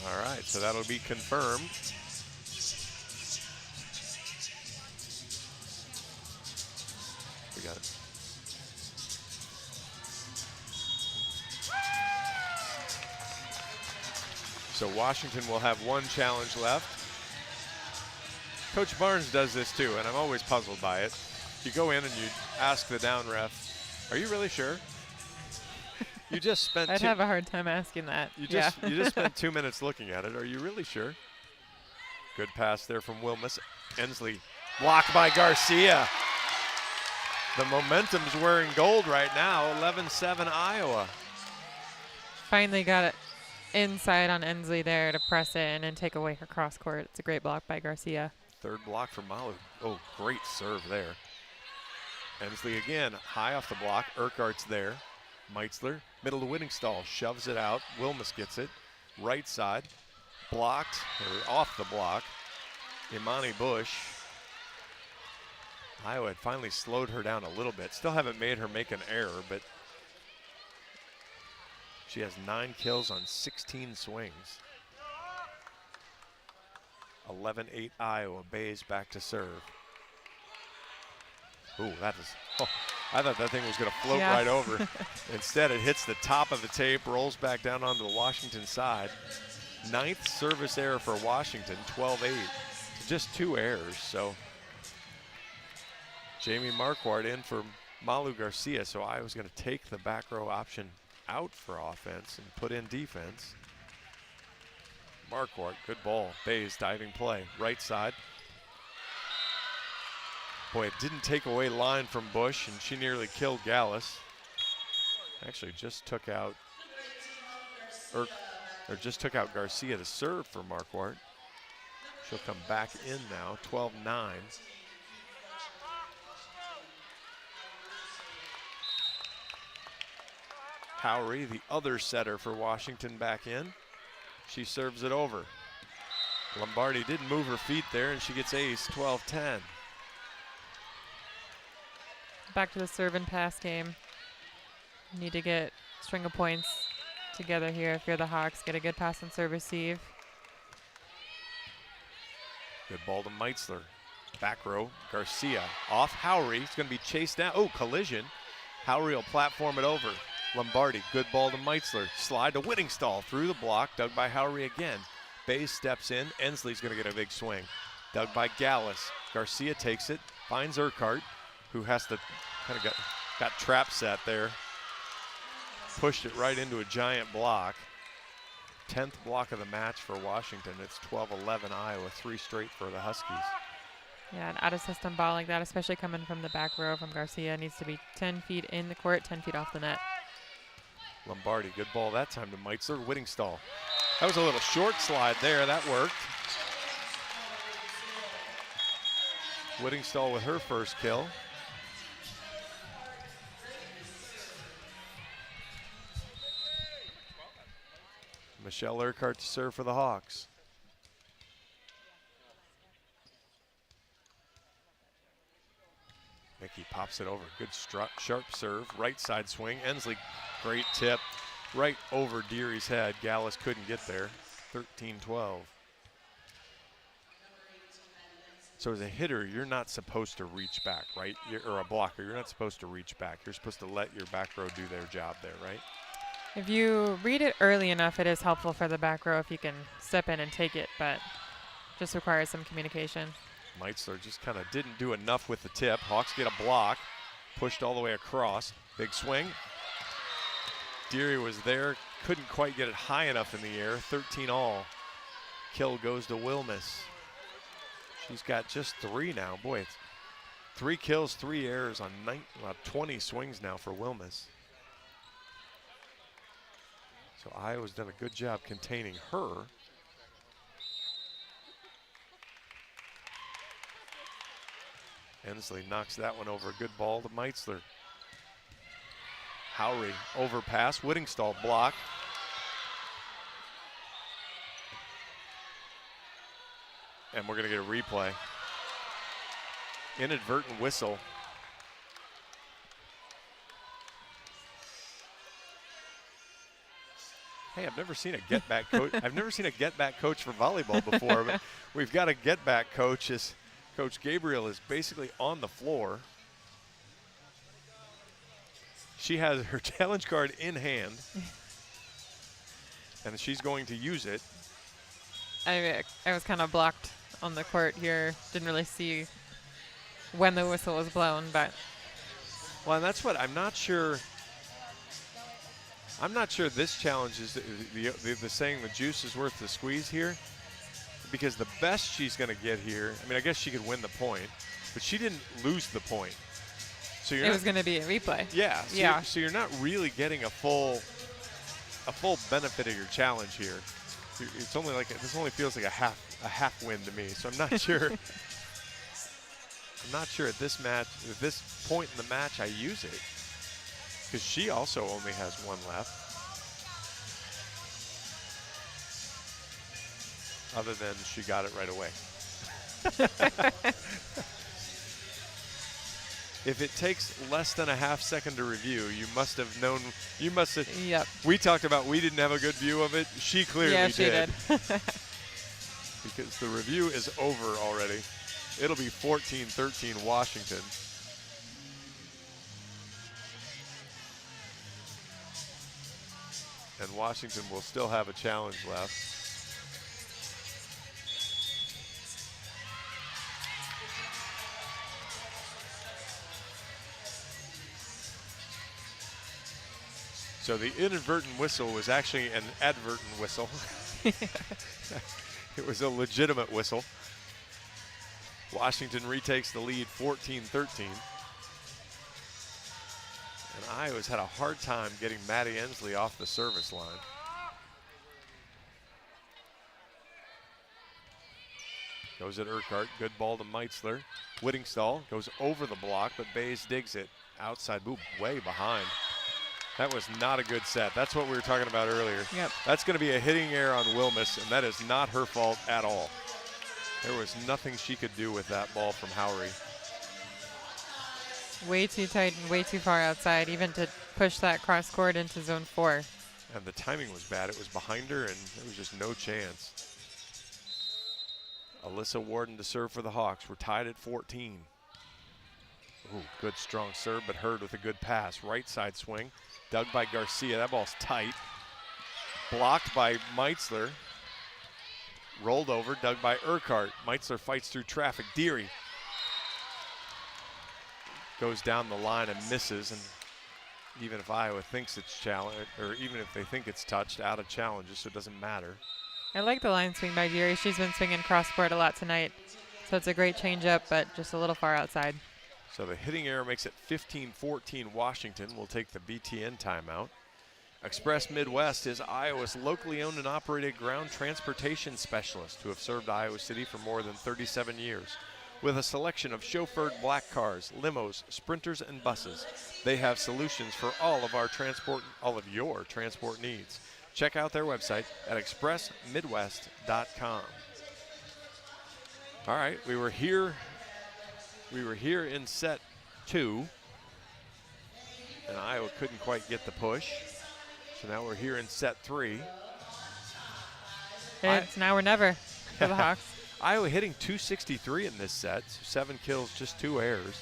S2: All right, so that'll be confirmed. We got it. So Washington will have one challenge left. Coach Barnes does this too, and I'm always puzzled by it. You go in and you ask the down ref, "Are you really sure?" You just spent.
S3: I'd have a hard time asking that.
S2: You just spent 2 minutes looking at it. Are you really sure? Good pass there from Wilmus. Ensley blocked by Garcia. The momentum's wearing gold right now. 11-7 Iowa.
S3: Finally got it inside on Ensley there to press in and take away her cross court. It's a great block by Garcia.
S2: Third block for Malu. Oh, great serve there. Ensley again, high off the block. Urquhart's there. Meitzler, middle to Whittingstall, shoves it out. Wilmus gets it. Right side, blocked, or off the block. Imani Bush. Iowa had finally slowed her down a little bit. Still haven't made her make an error, but she has 9 kills on 16 swings. 11-8 Iowa. Bays back to serve. Ooh, that is, I thought that thing was going to float right over. Instead, it hits the top of the tape, rolls back down onto the Washington side. 9th service error for Washington, 12-8. Just 2 errors, so Jamie Marquardt in for Malu Garcia, so Iowa's going to take the back row option out for offense and put in defense. Marquardt, good ball. Bays diving play, right side. Boy, it didn't take away line from Bush, and she nearly killed Gallus. Actually, just took out Garcia to serve for Marquardt. She'll come back in now, 12-9. Howry, the other setter for Washington, back in. She serves it over. Lombardi didn't move her feet there, and she gets ace, 12-10.
S3: Back to the serve and pass game. Need to get a string of points together here if you're the Hawks. Get a good pass and serve receive.
S2: Good ball to Meitzler. Back row, Garcia. Off Howry. He's going to be chased down. Oh, collision. Howry will platform it over. Lombardi, good ball to Meitzler. Slide to Whittingstall. Through the block. Dug by Howry again. Bays steps in. Ensley's going to get a big swing. Dug by Gallus. Garcia takes it. Finds Urquhart, who has to kind of got trap set there. Pushed it right into a giant block. 10th block of the match for Washington. It's 12-11 Iowa, 3 straight for the Huskies.
S3: Yeah, an out-of-system ball like that, especially coming from the back row from Garcia, needs to be 10 feet in the court, 10 feet off the net.
S2: Lombardi, good ball that time to Meitzler. Whittingstall. That was a little short slide there. That worked. Whittingstall with her first kill. Michelle Urquhart to serve for the Hawks. Mickey pops it over. Good sharp serve. Right side swing. Ensley, great tip. Right over Deary's head. Gallus couldn't get there. 13-12. So as a hitter, you're not supposed to reach back, right? Or a blocker, you're not supposed to reach back. You're supposed to let your back row do their job there, right?
S3: If you read it early enough, it is helpful for the back row if you can step in and take it, but just requires some communication.
S2: Meitzler just kind of didn't do enough with the tip. Hawks get a block, pushed all the way across. Big swing. Deary was there, couldn't quite get it high enough in the air. 13 all. Kill goes to Wilmus. She's got just 3 now. Boy, it's 3 kills, 3 errors on 20 swings now for Wilmus. So Iowa's done a good job containing her. Ensley knocks that one over. Good ball to Meitzler. Howry overpass. Whittingstall block. And we're going to get a replay. Inadvertent whistle. Hey, I've never seen a get-back coach. I've never seen a get-back coach for volleyball before, but we've got a get-back coach. Coach Gabriel is basically on the floor. She has her challenge card in hand. and she's going to use it.
S3: I was kind of blocked on the court here. Didn't really see when the whistle was blown, but.
S2: Well, and that's what I'm not sure. I'm not sure this challenge is the saying the juice is worth the squeeze here, because the best she's going to get here, I mean, I guess she could win the point, but she didn't lose the point. So
S3: it was going to be a replay.
S2: Yeah. So
S3: yeah.
S2: You're not really getting a full benefit of your challenge here. It's only like this only feels like a half win to me. So I'm not sure. I'm not sure at this point in the match I use it, because she also only has one left. Other than she got it right away. If it takes less than a half second to review, you must have known. You must have.
S3: Yep.
S2: We talked about we didn't have a good view of it. She clearly
S3: did. Yeah, she did.
S2: Because the review is over already. It'll be 14-13 Washington. And Washington will still have a challenge left. So the inadvertent whistle was actually an advertent whistle. It was a legitimate whistle. Washington retakes the lead 14-13. And Iowa's had a hard time getting Maddie Ensley off the service line. Goes at Urquhart, good ball to Meitzler. Whittingstall goes over the block, but Bays digs it. Outside, ooh, way behind. That was not a good set. That's what we were talking about earlier.
S3: Yep.
S2: That's going to be a hitting error on Wilmus, and that is not her fault at all. There was nothing she could do with that ball from Howry.
S3: Way too tight and way too far outside, even to push that cross court into zone 4.
S2: And the timing was bad. It was behind her, and there was just no chance. Alyssa Warden to serve for the Hawks. We're tied at 14. Ooh, good strong serve, but Hurd with a good pass. Right side swing. Dug by Garcia. That ball's tight. Blocked by Meitzler. Rolled over, dug by Urquhart. Meitzler fights through traffic. Deary goes down the line and misses. And even if Iowa thinks it's challenged, or even if they think it's touched, out of challenges, so it doesn't matter.
S3: I like the line swing by Deary. She's been swinging cross court a lot tonight. So it's a great changeup, but just a little far outside.
S2: So the hitting error makes it 15-14 Washington. We'll take the BTN timeout. Express Midwest is Iowa's locally owned and operated ground transportation specialist who have served Iowa City for more than 37 years. With a selection of chauffeured black cars, limos, sprinters, and buses, they have solutions for all of your transport needs. Check out their website at expressmidwest.com. All right, we were here in set 2, and Iowa couldn't quite get the push. So now we're here in set 3.
S3: It's now or never for the Hawks.
S2: Iowa hitting 263 in this set, so 7 kills, just 2 errors.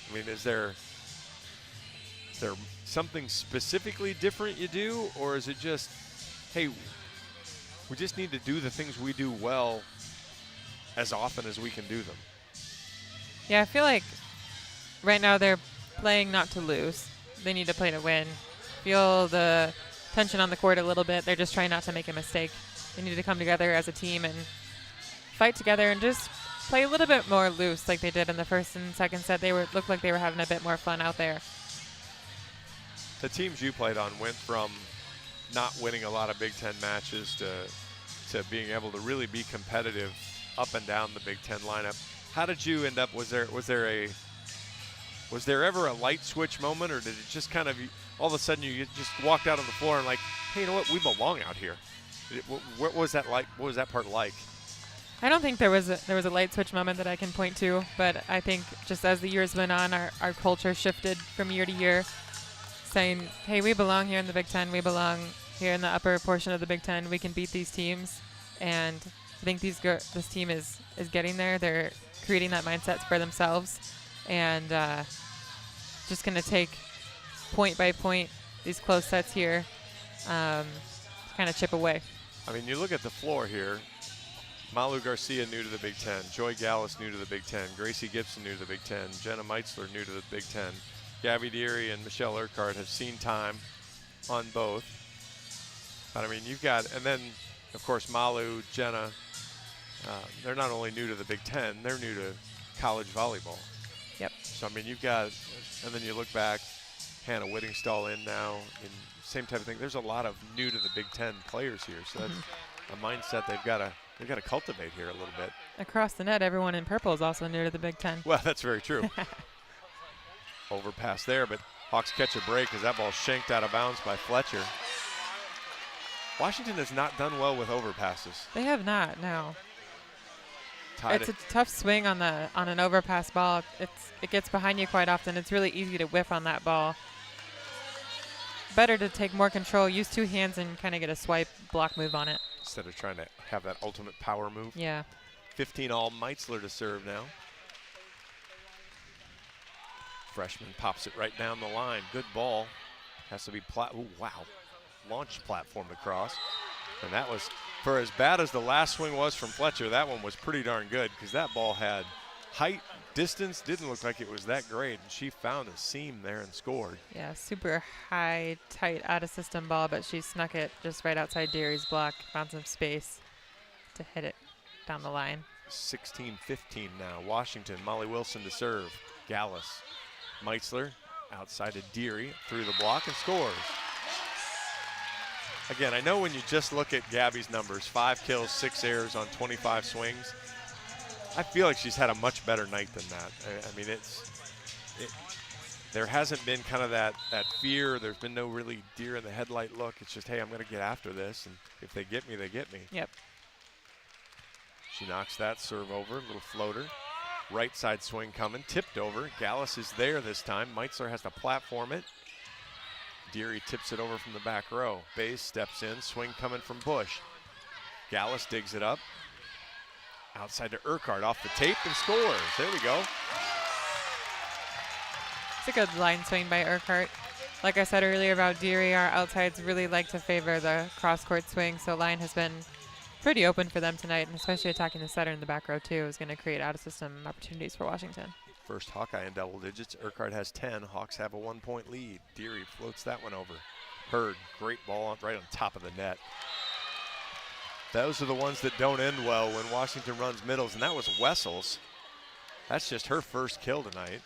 S2: I mean, is there something specifically different you do, or is it just, hey, we just need to do the things we do well as often as we can do them?
S3: Yeah, I feel like right now they're playing not to lose. They need to play to win. Feel the tension on the court a little bit. They're just trying not to make a mistake. They need to come together as a team and fight together and just play a little bit more loose like they did in the first and second set. They looked like they were having a bit more fun out there.
S2: The teams you played on went from not winning a lot of Big Ten matches to being able to really be competitive up and down the Big Ten lineup. How did you end up? Was there ever a light switch moment, or did it just kind of all of a sudden you just walked out on the floor and like, hey, you know what? We belong out here. What was that like? What was that part like?
S3: I don't think there was a light switch moment that I can point to, but I think just as the years went on, our culture shifted from year to year, saying, hey, we belong here in the Big Ten. We belong here in the upper portion of the Big Ten. We can beat these teams, and I think this team is getting there. They're creating that mindset for themselves, and just going to take point by point these close sets here. kind of chip away.
S2: I mean, you look at the floor here. Malu Garcia new to the Big Ten. Joy Gallus new to the Big Ten. Gracie Gibson new to the Big Ten. Jenna Meitzler new to the Big Ten. Gabby Deary and Michelle Urquhart have seen time on both. But, I mean, you've got, and then, of course, Malu, Jenna, they're not only new to the Big Ten, they're new to college volleyball.
S3: Yep.
S2: So, I mean, you've got, and then you look back, Hannah Whittingstall in now, and same type of thing. There's a lot of new to the Big Ten players here, so that's a mindset they've got to cultivate here a little bit.
S3: Across the net, everyone in purple is also new to the Big Ten.
S2: Well, that's very true. Overpass there, but Hawks catch a break as that ball shanked out of bounds by Fletcher. Washington has not done well with overpasses.
S3: They have not, no.
S2: It's
S3: a tough swing on an overpass ball. It gets behind you quite often. It's really easy to whiff on that ball. Better to take more control, use two hands, and kind of get a swipe block move on it.
S2: Instead of trying to have that ultimate power move.
S3: Yeah.
S2: 15 all, Meitzler to serve now. Freshman pops it right down the line. Good ball. Has to be ooh, wow. Launched platformed across. And that was, for as bad as the last swing was from Fletcher, that one was pretty darn good because that ball had height, distance, didn't look like it was that great. And she found a seam there and scored.
S3: Yeah, super high, tight, out-of-system ball, but she snuck it just right outside Deary's block, found some space to hit it down the line.
S2: 16-15 now. Washington, Molly Wilson to serve. Gallus, Meitzler outside of Deary, through the block and scores. Again, I know when you just look at Gabby's numbers, 5 kills, 6 errors on 25 swings, I feel like she's had a much better night than that. I mean, there hasn't been kind of that fear. There's been no really deer in the headlight look. It's just, hey, I'm going to get after this, and if they get me, they get me.
S3: Yep.
S2: She knocks that serve over, little floater. Right side swing coming, tipped over. Gallus is there this time. Meitzler has to platform it. Deary tips it over from the back row. Bays steps in, swing coming from Bush. Gallus digs it up. Outside to Urquhart, off the tape and scores. There we go.
S3: It's a good line swing by Urquhart. Like I said earlier about Deary, our outsides really like to favor the cross-court swing, so line has been pretty open for them tonight, and especially attacking the setter in the back row, too, is going to create out-of-system opportunities for Washington.
S2: First Hawkeye in double digits. Urquhart has 10. Hawks have a 1-point lead. Deary floats that one over. Hurd, great ball right on top of the net. Those are the ones that don't end well when Washington runs middles, and that was Wessels. That's just her first kill tonight.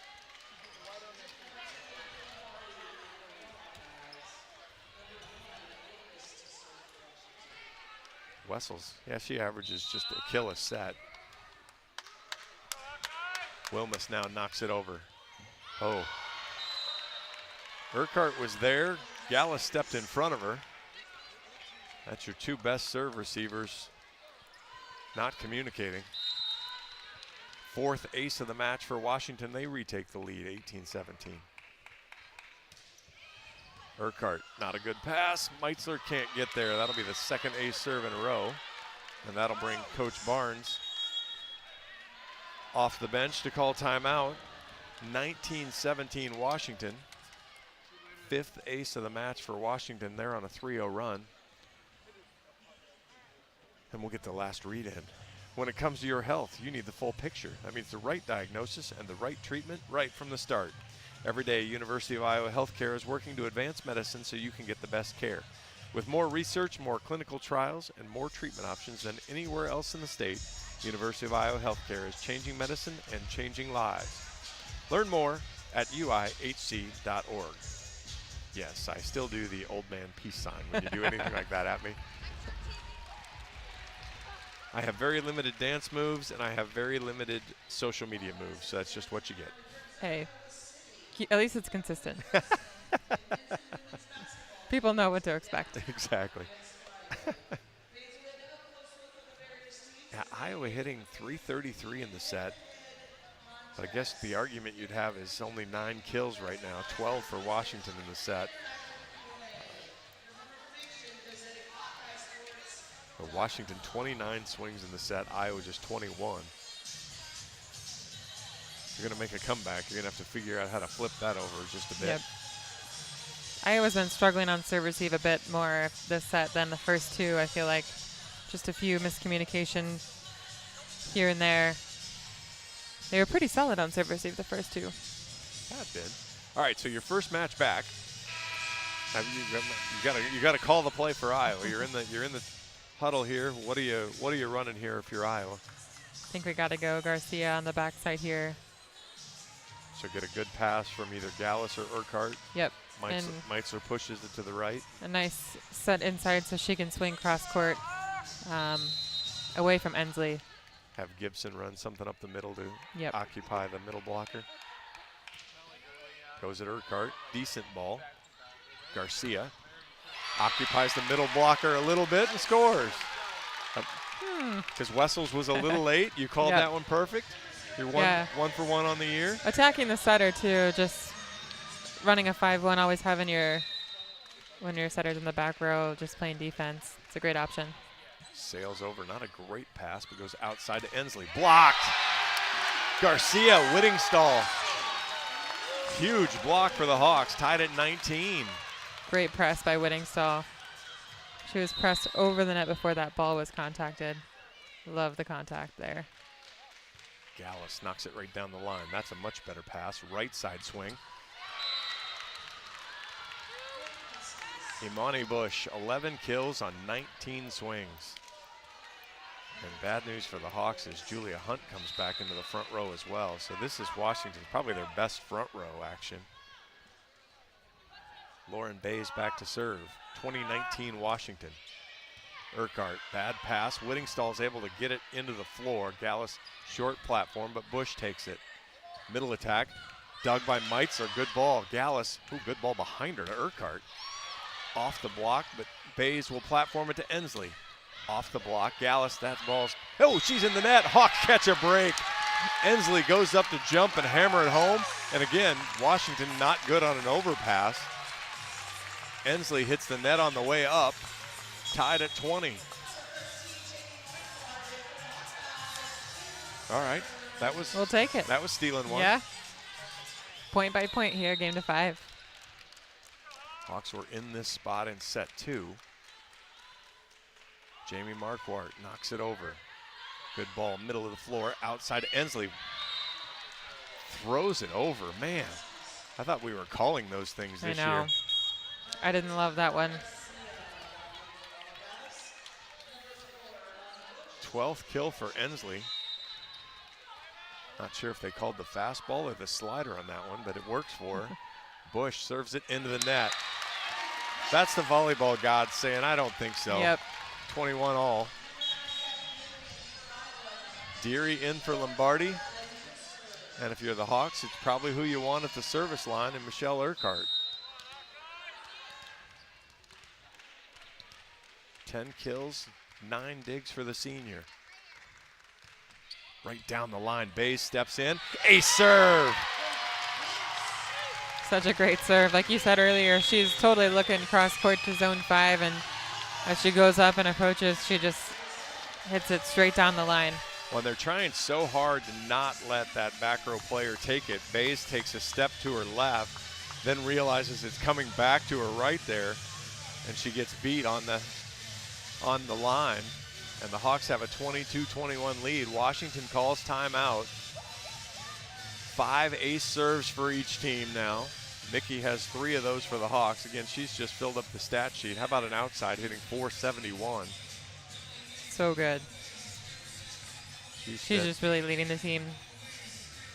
S2: Wessels, yeah, she averages just a kill a set. Wilmus now knocks it over. Oh. Urquhart was there. Gallus stepped in front of her. That's your two best serve receivers not communicating. Fourth ace of the match for Washington. They retake the lead, 18-17. Urquhart, not a good pass. Meitzler can't get there. That'll be the second ace serve in a row. And that'll bring Coach Barnes off the bench to call timeout. 19-17 Washington. Fifth ace of the match for Washington. They're on a 3-0 run. And we'll get the last read in. When it comes to your health, you need the full picture. That means the right diagnosis and the right treatment right from the start. Every day, University of Iowa Healthcare is working to advance medicine so you can get the best care. With more research, more clinical trials, and more treatment options than anywhere else in the state, University of Iowa Healthcare is changing medicine and changing lives. Learn more at uihc.org. Yes, I still do the old man peace sign when you do anything like that at me. I have very limited dance moves, and I have very limited social media moves, so that's just what you get.
S3: Hey, at least it's consistent. People know what to expect.
S2: Exactly. Yeah, Iowa hitting .333 in the set. But I guess the argument you'd have is only 9 kills right now, 12 for Washington in the set. But Washington 29 swings in the set, Iowa just 21. If you're going to make a comeback, you're going to have to figure out how to flip that over just a bit.
S3: Yep. Iowa's been struggling on serve receive a bit more this set than the first two. I feel like just a few miscommunication here and there. They were pretty solid on serve receive the first two.
S2: That did. All right, so your first match back. You got to call the play for Iowa. You're in the huddle here. What are you running here if you're Iowa?
S3: I think we got to go Garcia on the backside here.
S2: So get a good pass from either Gallus or Urquhart.
S3: Yep.
S2: Meitzler pushes it to the right.
S3: A nice set inside so she can swing cross court away from Ensley.
S2: Have Gibson run something up the middle to
S3: Yep.
S2: occupy the middle blocker. Goes at Urquhart. Decent ball. Garcia occupies the middle blocker a little bit and scores. Because Wessels was a little late. You called that one perfect. You're one for one on the year.
S3: Attacking the setter too, just running a 5-1, always having when your setter's in the back row, just playing defense. It's a great option.
S2: Sails over, not a great pass, but goes outside to Ensley. Blocked. Garcia, Whittingstall. Huge block for the Hawks, tied at 19.
S3: Great press by Whittingstall. She was pressed over the net before that ball was contacted. Love the contact there.
S2: Gallus knocks it right down the line. That's a much better pass. Right side swing. Imani Bush, 11 kills on 19 swings. And bad news for the Hawks is Julia Hunt comes back into the front row as well. So this is Washington, probably their best front row action. Lauren Bays back to serve. 2019 Washington. Urquhart, bad pass. Whittingstall's able to get it into the floor. Gallus, short platform, but Bush takes it. Middle attack, dug by Meitzler. Good ball. Gallus, good ball behind her to Urquhart. Off the block, but Bays will platform it to Ensley. Off the block, Gallus, that ball's, she's in the net. Hawks catch a break. Ensley goes up to jump and hammer it home. And again, Washington not good on an overpass. Ensley hits the net on the way up, tied at 20. All right,
S3: we'll take it.
S2: That was stealing one.
S3: Yeah. Point by point here, game to 5.
S2: Hawks were in this spot in set 2. Jamie Marquardt knocks it over. Good ball, middle of the floor, outside Ensley. Throws it over, man. I thought we were calling those things this year.
S3: I didn't love that one.
S2: 12th kill for Ensley. Not sure if they called the fastball or the slider on that one, but it works for her. Bush serves it into the net. That's the volleyball gods saying, I don't think so.
S3: Yep.
S2: 21 all. Deary in for Lombardi. And if you're the Hawks, it's probably who you want at the service line in Michelle Urquhart. 10 kills, 9 digs for the senior. Right down the line, Bays steps in. Ace serve!
S3: Such a great serve. Like you said earlier, she's totally looking cross court to zone 5, and as she goes up and approaches, she just hits it straight down the line.
S2: Well, they're trying so hard to not let that back row player take it. Bays takes a step to her left, then realizes it's coming back to her right there, and she gets beat on the line. And the Hawks have a 22-21 lead. Washington calls timeout. 5 ace serves for each team now. Nikki has 3 of those for the Hawks. Again, she's just filled up the stat sheet. How about an outside hitting .471?
S3: So good. She's just really leading the team.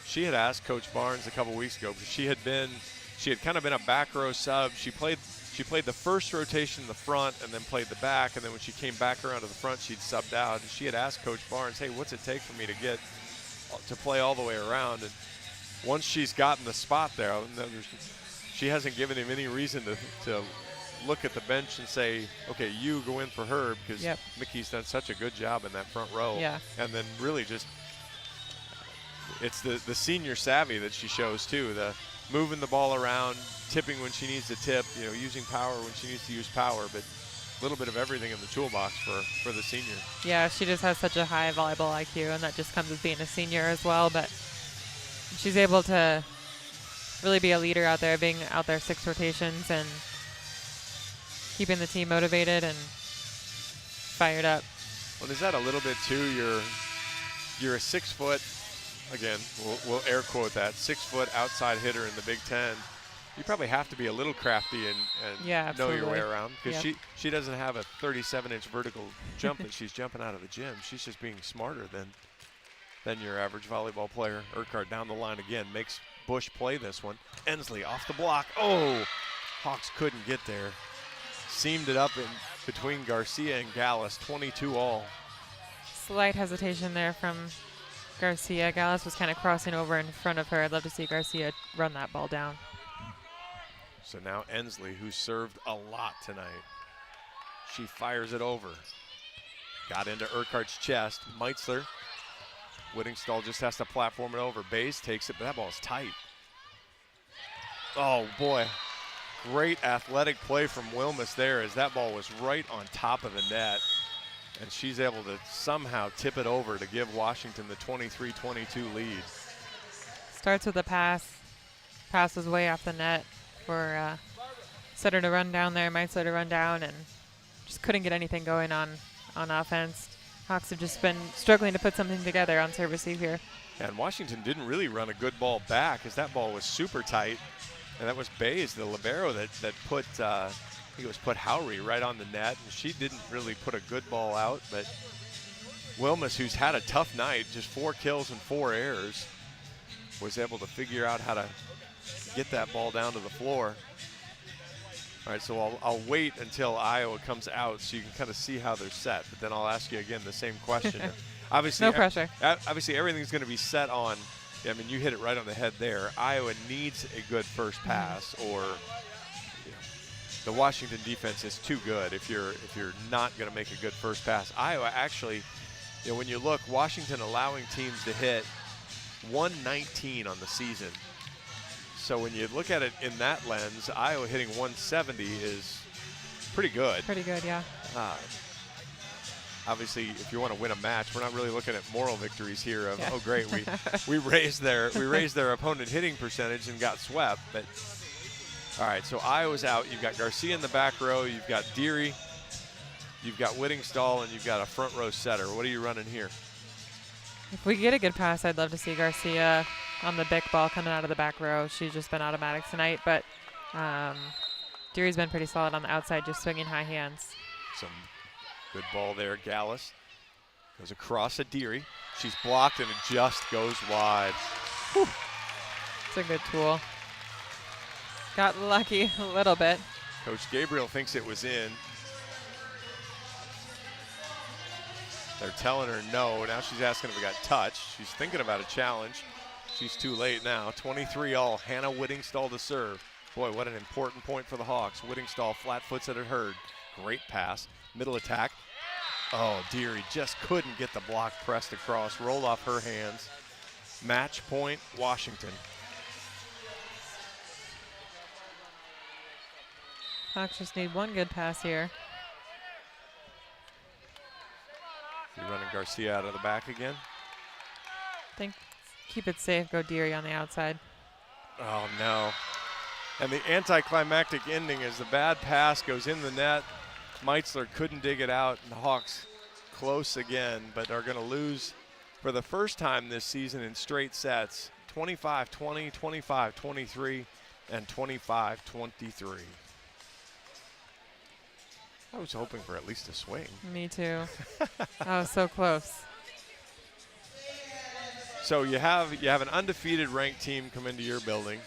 S2: She had asked Coach Barnes a couple weeks ago, because she had kind of been a back row sub. She played the first rotation in the front and then played the back, and then when she came back around to the front, she'd subbed out. And she had asked Coach Barnes, hey, what's it take for me to play all the way around? And once she's gotten the spot there, she hasn't given him any reason to look at the bench and say, okay, you go in for her, because Mickey's done such a good job in that front row.
S3: Yeah.
S2: And then really just, it's the senior savvy that she shows too, the moving the ball around, tipping when she needs to tip, using power when she needs to use power, but a little bit of everything in the toolbox for the senior.
S3: Yeah, she just has such a high volleyball IQ, and that just comes with being a senior as well, but she's able to really be a leader out there, being out there 6 rotations and keeping the team motivated and fired up.
S2: Well, is that a little bit too? You're a 6 foot, again, we'll air quote that, 6 foot outside hitter in the Big Ten. You probably have to be a little crafty and know your way around, because she doesn't have a 37-inch vertical jump that she's jumping out of the gym. She's just being smarter than your average volleyball player. Urquhart down the line again, makes Bush play this one. Ensley off the block. Oh, Hawks couldn't get there. Seamed it up in between Garcia and Gallus, 22 all.
S3: Slight hesitation there from Garcia. Gallus was kind of crossing over in front of her. I'd love to see Garcia run that ball down.
S2: So now Ensley, who served a lot tonight, she fires it over. Got into Urquhart's chest. Meitzler, Whittingstall just has to platform it over. Bays takes it, but that ball's tight. Oh boy, great athletic play from Wilmus there, as that ball was right on top of the net. And she's able to somehow tip it over to give Washington the 23-22 lead.
S3: Starts with a pass. Pass was way off the net for Sutter to run down there, Meitzler to run down, and just couldn't get anything going on offense. Hawks have just been struggling to put something together on serve receive here.
S2: And Washington didn't really run a good ball back, as that ball was super tight. And that was Bays, the libero, that put, I think it was put Howry right on the net. And she didn't really put a good ball out, but Wilmus, who's had a tough night, just 4 kills and 4 errors, was able to figure out how to get that ball down to the floor. All right, so I'll wait until Iowa comes out so you can kind of see how they're set. But then I'll ask you again the same question. Obviously,
S3: no pressure.
S2: Obviously, everything's going to be set on. I mean, you hit it right on the head there. Iowa needs a good first pass, or the Washington defense is too good if you're not going to make a good first pass. Iowa actually, when you look, Washington allowing teams to hit 119 on the season. So when you look at it in that lens, Iowa hitting 170 is pretty good.
S3: Pretty good, yeah.
S2: Obviously, if you want to win a match, we're not really looking at moral victories here of, oh great, we raised their opponent hitting percentage and got swept. But all right, so Iowa's out. You've got Garcia in the back row, you've got Deary, you've got Whittingstall, and you've got a front row setter. What are you running here?
S3: If we get a good pass, I'd love to see Garcia on the big ball coming out of the back row. She's just been automatic tonight, but Deary's been pretty solid on the outside, just swinging high hands.
S2: Some good ball there. Gallus goes across at Deary. She's blocked, and it just goes wide. Whew.
S3: It's a good tool. Got lucky a little bit.
S2: Coach Gabriel thinks it was in. They're telling her no. Now she's asking if it got touched. She's thinking about a challenge. She's too late now. 23 all. Hannah Whittingstall to serve. Boy, what an important point for the Hawks. Whittingstall flat foots at her herd. Great pass. Middle attack. Oh, Deary just couldn't get the block pressed across. Rolled off her hands. Match point, Washington.
S3: Hawks just need one good pass here.
S2: You're running Garcia out of the back again.
S3: Think keep it safe, go Deary on the outside.
S2: Oh no. And the anticlimactic ending is the bad pass goes in the net. Meitzler couldn't dig it out, and the Hawks close again, but are going to lose for the first time this season in straight sets. 25-20, 25-23, and 25-23. I was hoping for at least a swing.
S3: Me too. I was so close.
S2: So you have an undefeated ranked team come into your building,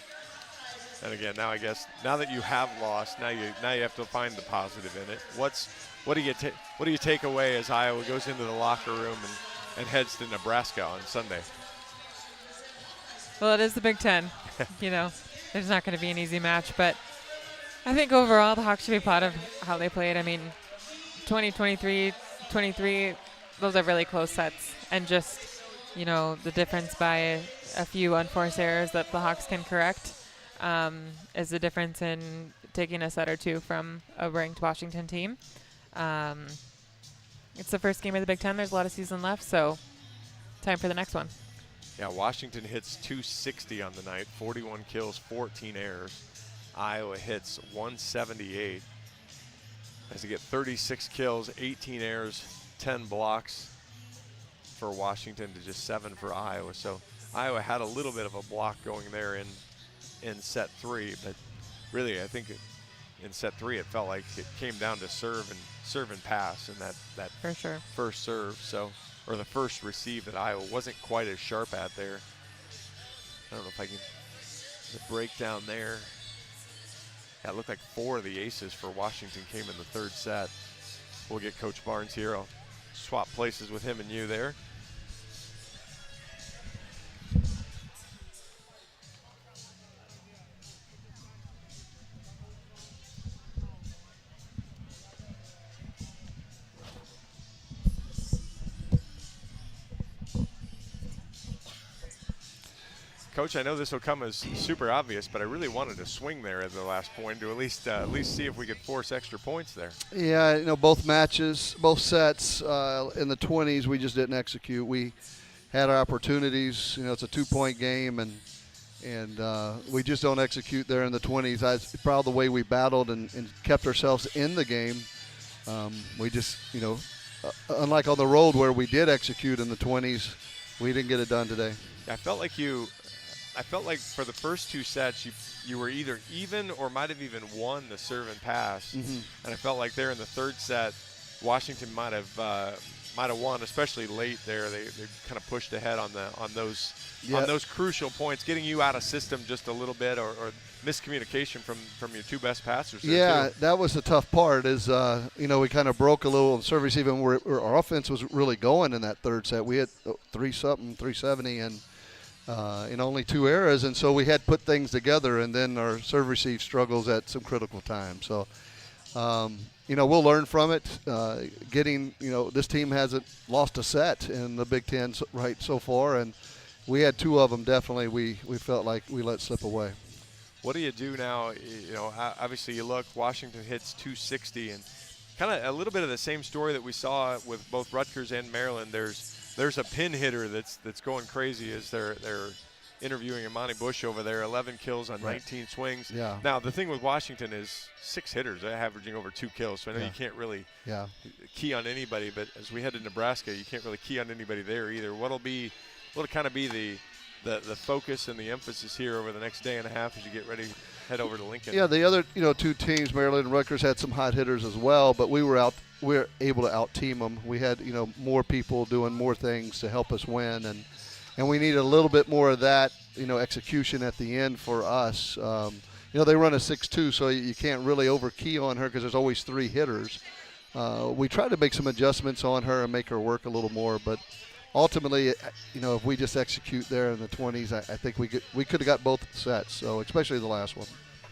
S2: and again, now I guess now that you have lost, now you have to find the positive in it. What do you take away as Iowa goes into the locker room and heads to Nebraska on Sunday?
S3: Well, it is the Big Ten. There's not going to be an easy match, but I think overall the Hawks should be proud of how they played. I mean, 20-23, 23, those are really close sets, and just the difference by a few unforced errors that the Hawks can correct is the difference in taking a set or two from a ranked Washington team. It's the first game of the Big Ten. There's a lot of season left, so time for the next one.
S2: Yeah, Washington hits 260 on the night, 41 kills, 14 errors. Iowa hits 178. as they get 36 kills, 18 errors, 10 blocks for Washington to just 7 for Iowa. So Iowa had a little bit of a block going there in set 3, but really I think in set 3 it felt like it came down to serve and pass, and that
S3: For sure.
S2: first serve, so, or the first receive that Iowa wasn't quite as sharp at there. I don't know if I can, the breakdown there. Yeah, it looked like 4 of the aces for Washington came in the third set. We'll get Coach Barnes here. I'll swap places with him and you there. Coach, I know this will come as super obvious, but I really wanted to swing there at the last point to at least see if we could force extra points there.
S11: Yeah, both matches, both sets in the 20s, we just didn't execute. We had our opportunities. It's a 2-point game, and we just don't execute there in the 20s. That's probably the way we battled and kept ourselves in the game. We just, unlike on the road where we did execute in the 20s, we didn't get it done today.
S2: I felt like for the first 2 sets, you were either even or might have even won the serve and pass.
S11: Mm-hmm.
S2: And I felt like there in the third set, Washington might have won, especially late there. They kind of pushed ahead on those crucial points, getting you out of system just a little bit, or miscommunication from your 2 best passers.
S11: Yeah,
S2: too.
S11: that was the tough part. Is we kind of broke a little on serve receive, and our offense was really going in that third set. We had 370, and only 2 errors, and so we had put things together, and then our serve receive struggles at some critical times. So, we'll learn from it. This team hasn't lost a set in the Big Ten so far, and we had 2 of them definitely we felt like we let slip away.
S2: What do you do now? Obviously you look, Washington hits 260, and kind of a little bit of the same story that we saw with both Rutgers and Maryland. There's a pin hitter that's going crazy as they're interviewing Imani Bush over there. 11 kills on 19 swings.
S11: Yeah.
S2: Now the thing with Washington is 6 hitters averaging over 2 kills, so I know you can't really key on anybody, but as we head to Nebraska, you can't really key on anybody there either. What'll kind of be the focus and the emphasis here over the next day and a half as you get ready to head over to Lincoln?
S11: Yeah, the other 2 teams, Maryland and Rutgers, had some hot hitters as well, but we were able to out-team them. We had more people doing more things to help us win, and we need a little bit more of that execution at the end for us. They run a 6-2, so you can't really over-key on her because there's always 3 hitters. We try to make some adjustments on her and make her work a little more, but ultimately, if we just execute there in the 20s, I think we could have got both sets, so especially the last one.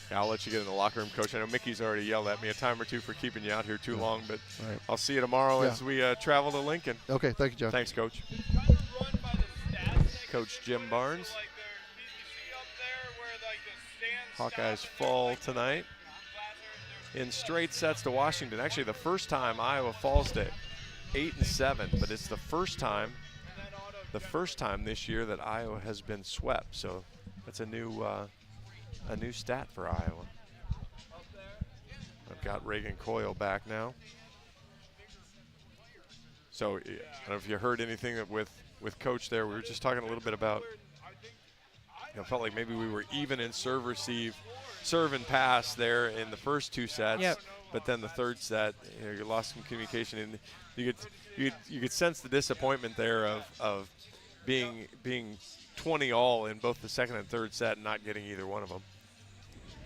S2: Yeah, I'll let you get in the locker room, Coach. I know Mickey's already yelled at me a time or 2 for keeping you out here too long, but I'll see you tomorrow as we travel to Lincoln.
S11: Okay, thank you, John.
S2: Thanks, Coach. Coach Jim Barnes. Hawkeyes fall tonight in straight sets to Washington. Actually, the first time Iowa falls to 8-7, but it's the first time this year that Iowa has been swept. So that's a new stat for Iowa. I've got Reagan Coyle back now. So I don't know if you heard anything with Coach there. We were just talking a little bit about, felt like maybe we were even in serve and pass there in the first 2 sets.
S3: Yep.
S2: But then the third set, you lost some communication, and you could sense the disappointment there of being 20 all in both the second and third set and not getting either one of them.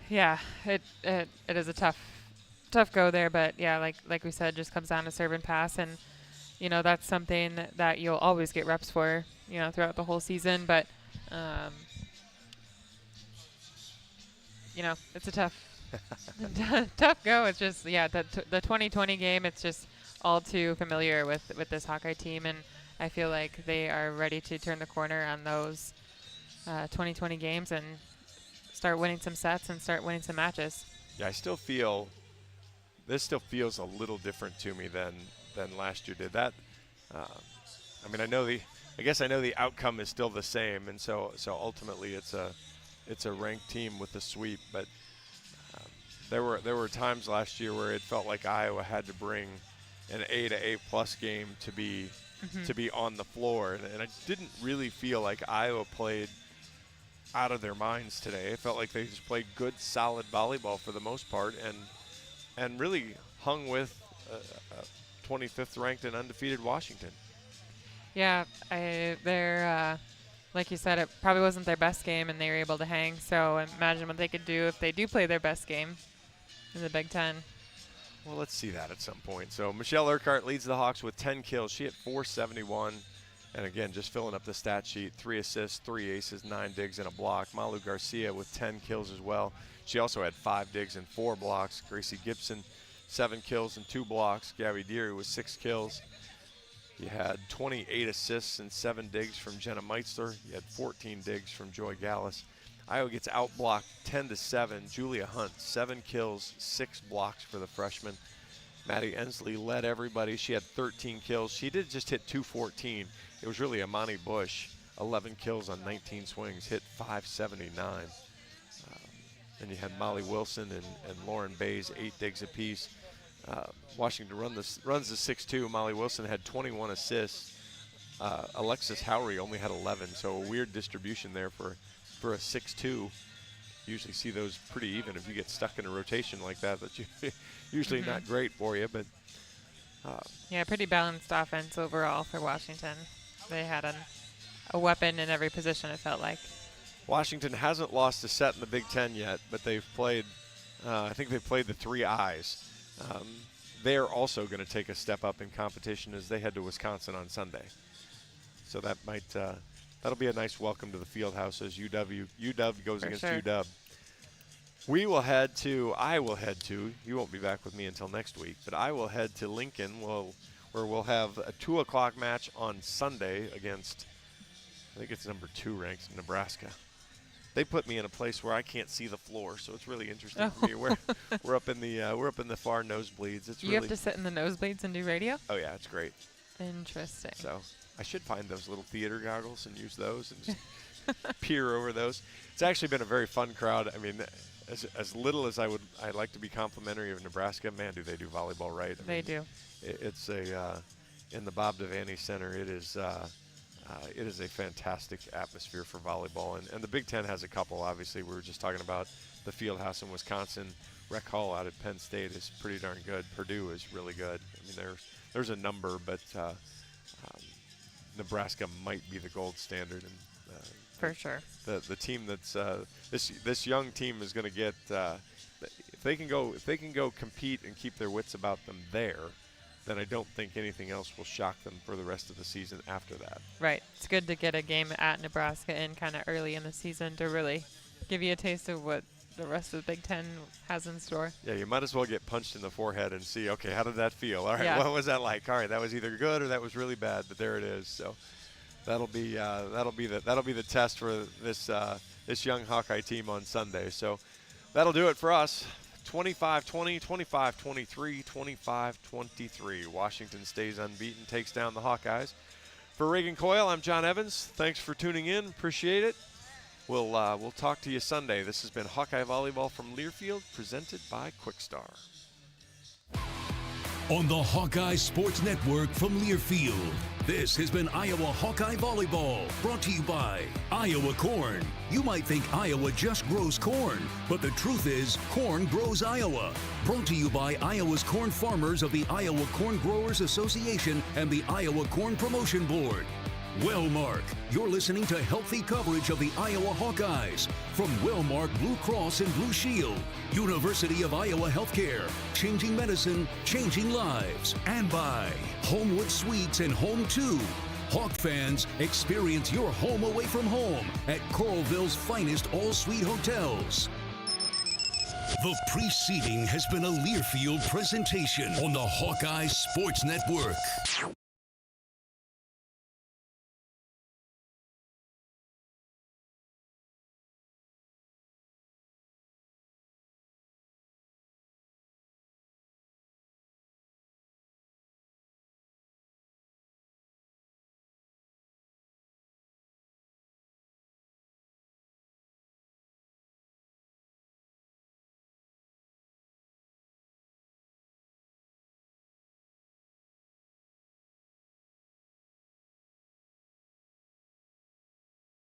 S3: Yeah, it is a tough go there, but yeah, like we said, just comes down to serve and pass, and that's something that you'll always get reps for, throughout the whole season. But it's a tough go. It's just the 2020 game. It's just all too familiar with this Hawkeye team, and I feel like they are ready to turn the corner on those 2020 games and start winning some sets and start winning some matches.
S2: Yeah, this still feels a little different to me than last year did. That, I guess I know the outcome is still the same, and so ultimately it's a ranked team with the sweep, but There were times last year where it felt like Iowa had to bring an A to A+ game to be on the floor, and I didn't really feel like Iowa played out of their minds today. It felt like they just played good, solid volleyball for the most part, and really hung with 25th ranked and undefeated Washington.
S3: Yeah, they're like you said, it probably wasn't their best game, and they were able to hang. So imagine what they could do if they do play their best game in the Big Ten.
S2: Well, let's see that at some point. So Michelle Urquhart leads the Hawks with 10 kills. She hit .471. And again, just filling up the stat sheet, 3 assists, 3 aces, 9 digs, and a block. Malu Garcia with 10 kills as well. She also had 5 digs and 4 blocks. Gracie Gibson, 7 kills and 2 blocks. Gabby Deary with 6 kills. You had 28 assists and 7 digs from Jenna Meitzler. You had 14 digs from Joy Gallus. Iowa gets outblocked 10-7. Julia Hunt, 7 kills, 6 blocks for the freshman. Maddie Ensley led everybody. She had 13 kills. She did just hit .214. It was really Amani Bush, 11 kills on 19 swings, hit .579. And you had Molly Wilson and Lauren Bays, 8 digs apiece. Washington runs the 6-2. Molly Wilson had 21 assists. Alexis Howry only had 11, so a weird distribution there for a 6-2. Usually see those pretty even. If you get stuck in a rotation like that, that's usually not great for you. But
S3: yeah, pretty balanced offense overall for Washington. They had a weapon in every position, it felt like.
S2: Washington hasn't lost a set in the Big Ten yet, but they've played, I think they've played the 3 I's. They're also going to take a step up in competition as they head to Wisconsin on Sunday. So that might, that'll be a nice welcome to the field house as UW goes against UW. I will head to, you won't be back with me until next week, but I will head to Lincoln where we'll have a 2 o'clock match on Sunday against, I think it's number 2 ranked Nebraska. They put me in a place where I can't see the floor, so it's really interesting for me. We're up in the far nosebleeds. It's
S3: you have to sit in the nosebleeds and do radio?
S2: Oh yeah, it's great.
S3: Interesting.
S2: So I should find those little theater goggles and use those and just peer over those. It's actually been a very fun crowd. I mean, as little as I'd like to be complimentary of Nebraska, man, do they do volleyball right?
S3: They do.
S2: It's in the Bob Devaney Center. It is a fantastic atmosphere for volleyball, and the Big Ten has a couple. Obviously, we were just talking about the field house in Wisconsin. Rec Hall out at Penn State is pretty darn good. Purdue is really good. I mean, there's a number, but Nebraska might be the gold standard. And
S3: for sure,
S2: the team that's this young team is going to get if they can go compete and keep their wits about them there, then I don't think anything else will shock them for the rest of the season after that.
S3: Right. It's good to get a game at Nebraska in kind of early in the season to really give you a taste of what the rest of the Big Ten has in store.
S2: Yeah, you might as well get punched in the forehead and see, okay, how did that feel? All right,
S3: yeah.
S2: What was that like? All right, that was either good or that was really bad, but there it is. So that'll be the test for this young Hawkeye team on Sunday. So that'll do it for us. 25-20, 25-23, 25-23. Washington stays unbeaten, takes down the Hawkeyes. For Reagan Coyle, I'm John Evans. Thanks for tuning in. Appreciate it. We'll talk to you Sunday. This has been Hawkeye Volleyball from Learfield, presented by Quickstar.
S1: On the Hawkeye Sports Network from Learfield, this has been Iowa Hawkeye Volleyball, brought to you by Iowa Corn. You might think Iowa just grows corn, but the truth is corn grows Iowa. Brought to you by Iowa's corn farmers of the Iowa Corn Growers Association and the Iowa Corn Promotion Board. Wellmark, you're listening to healthy coverage of the Iowa Hawkeyes from Wellmark Blue Cross and Blue Shield, University of Iowa Healthcare, changing medicine, changing lives, and by Homewood Suites and Home 2. Hawk fans, experience your home away from home at Coralville's finest all-suite hotels. The preceding has been a Learfield presentation on the Hawkeye Sports Network.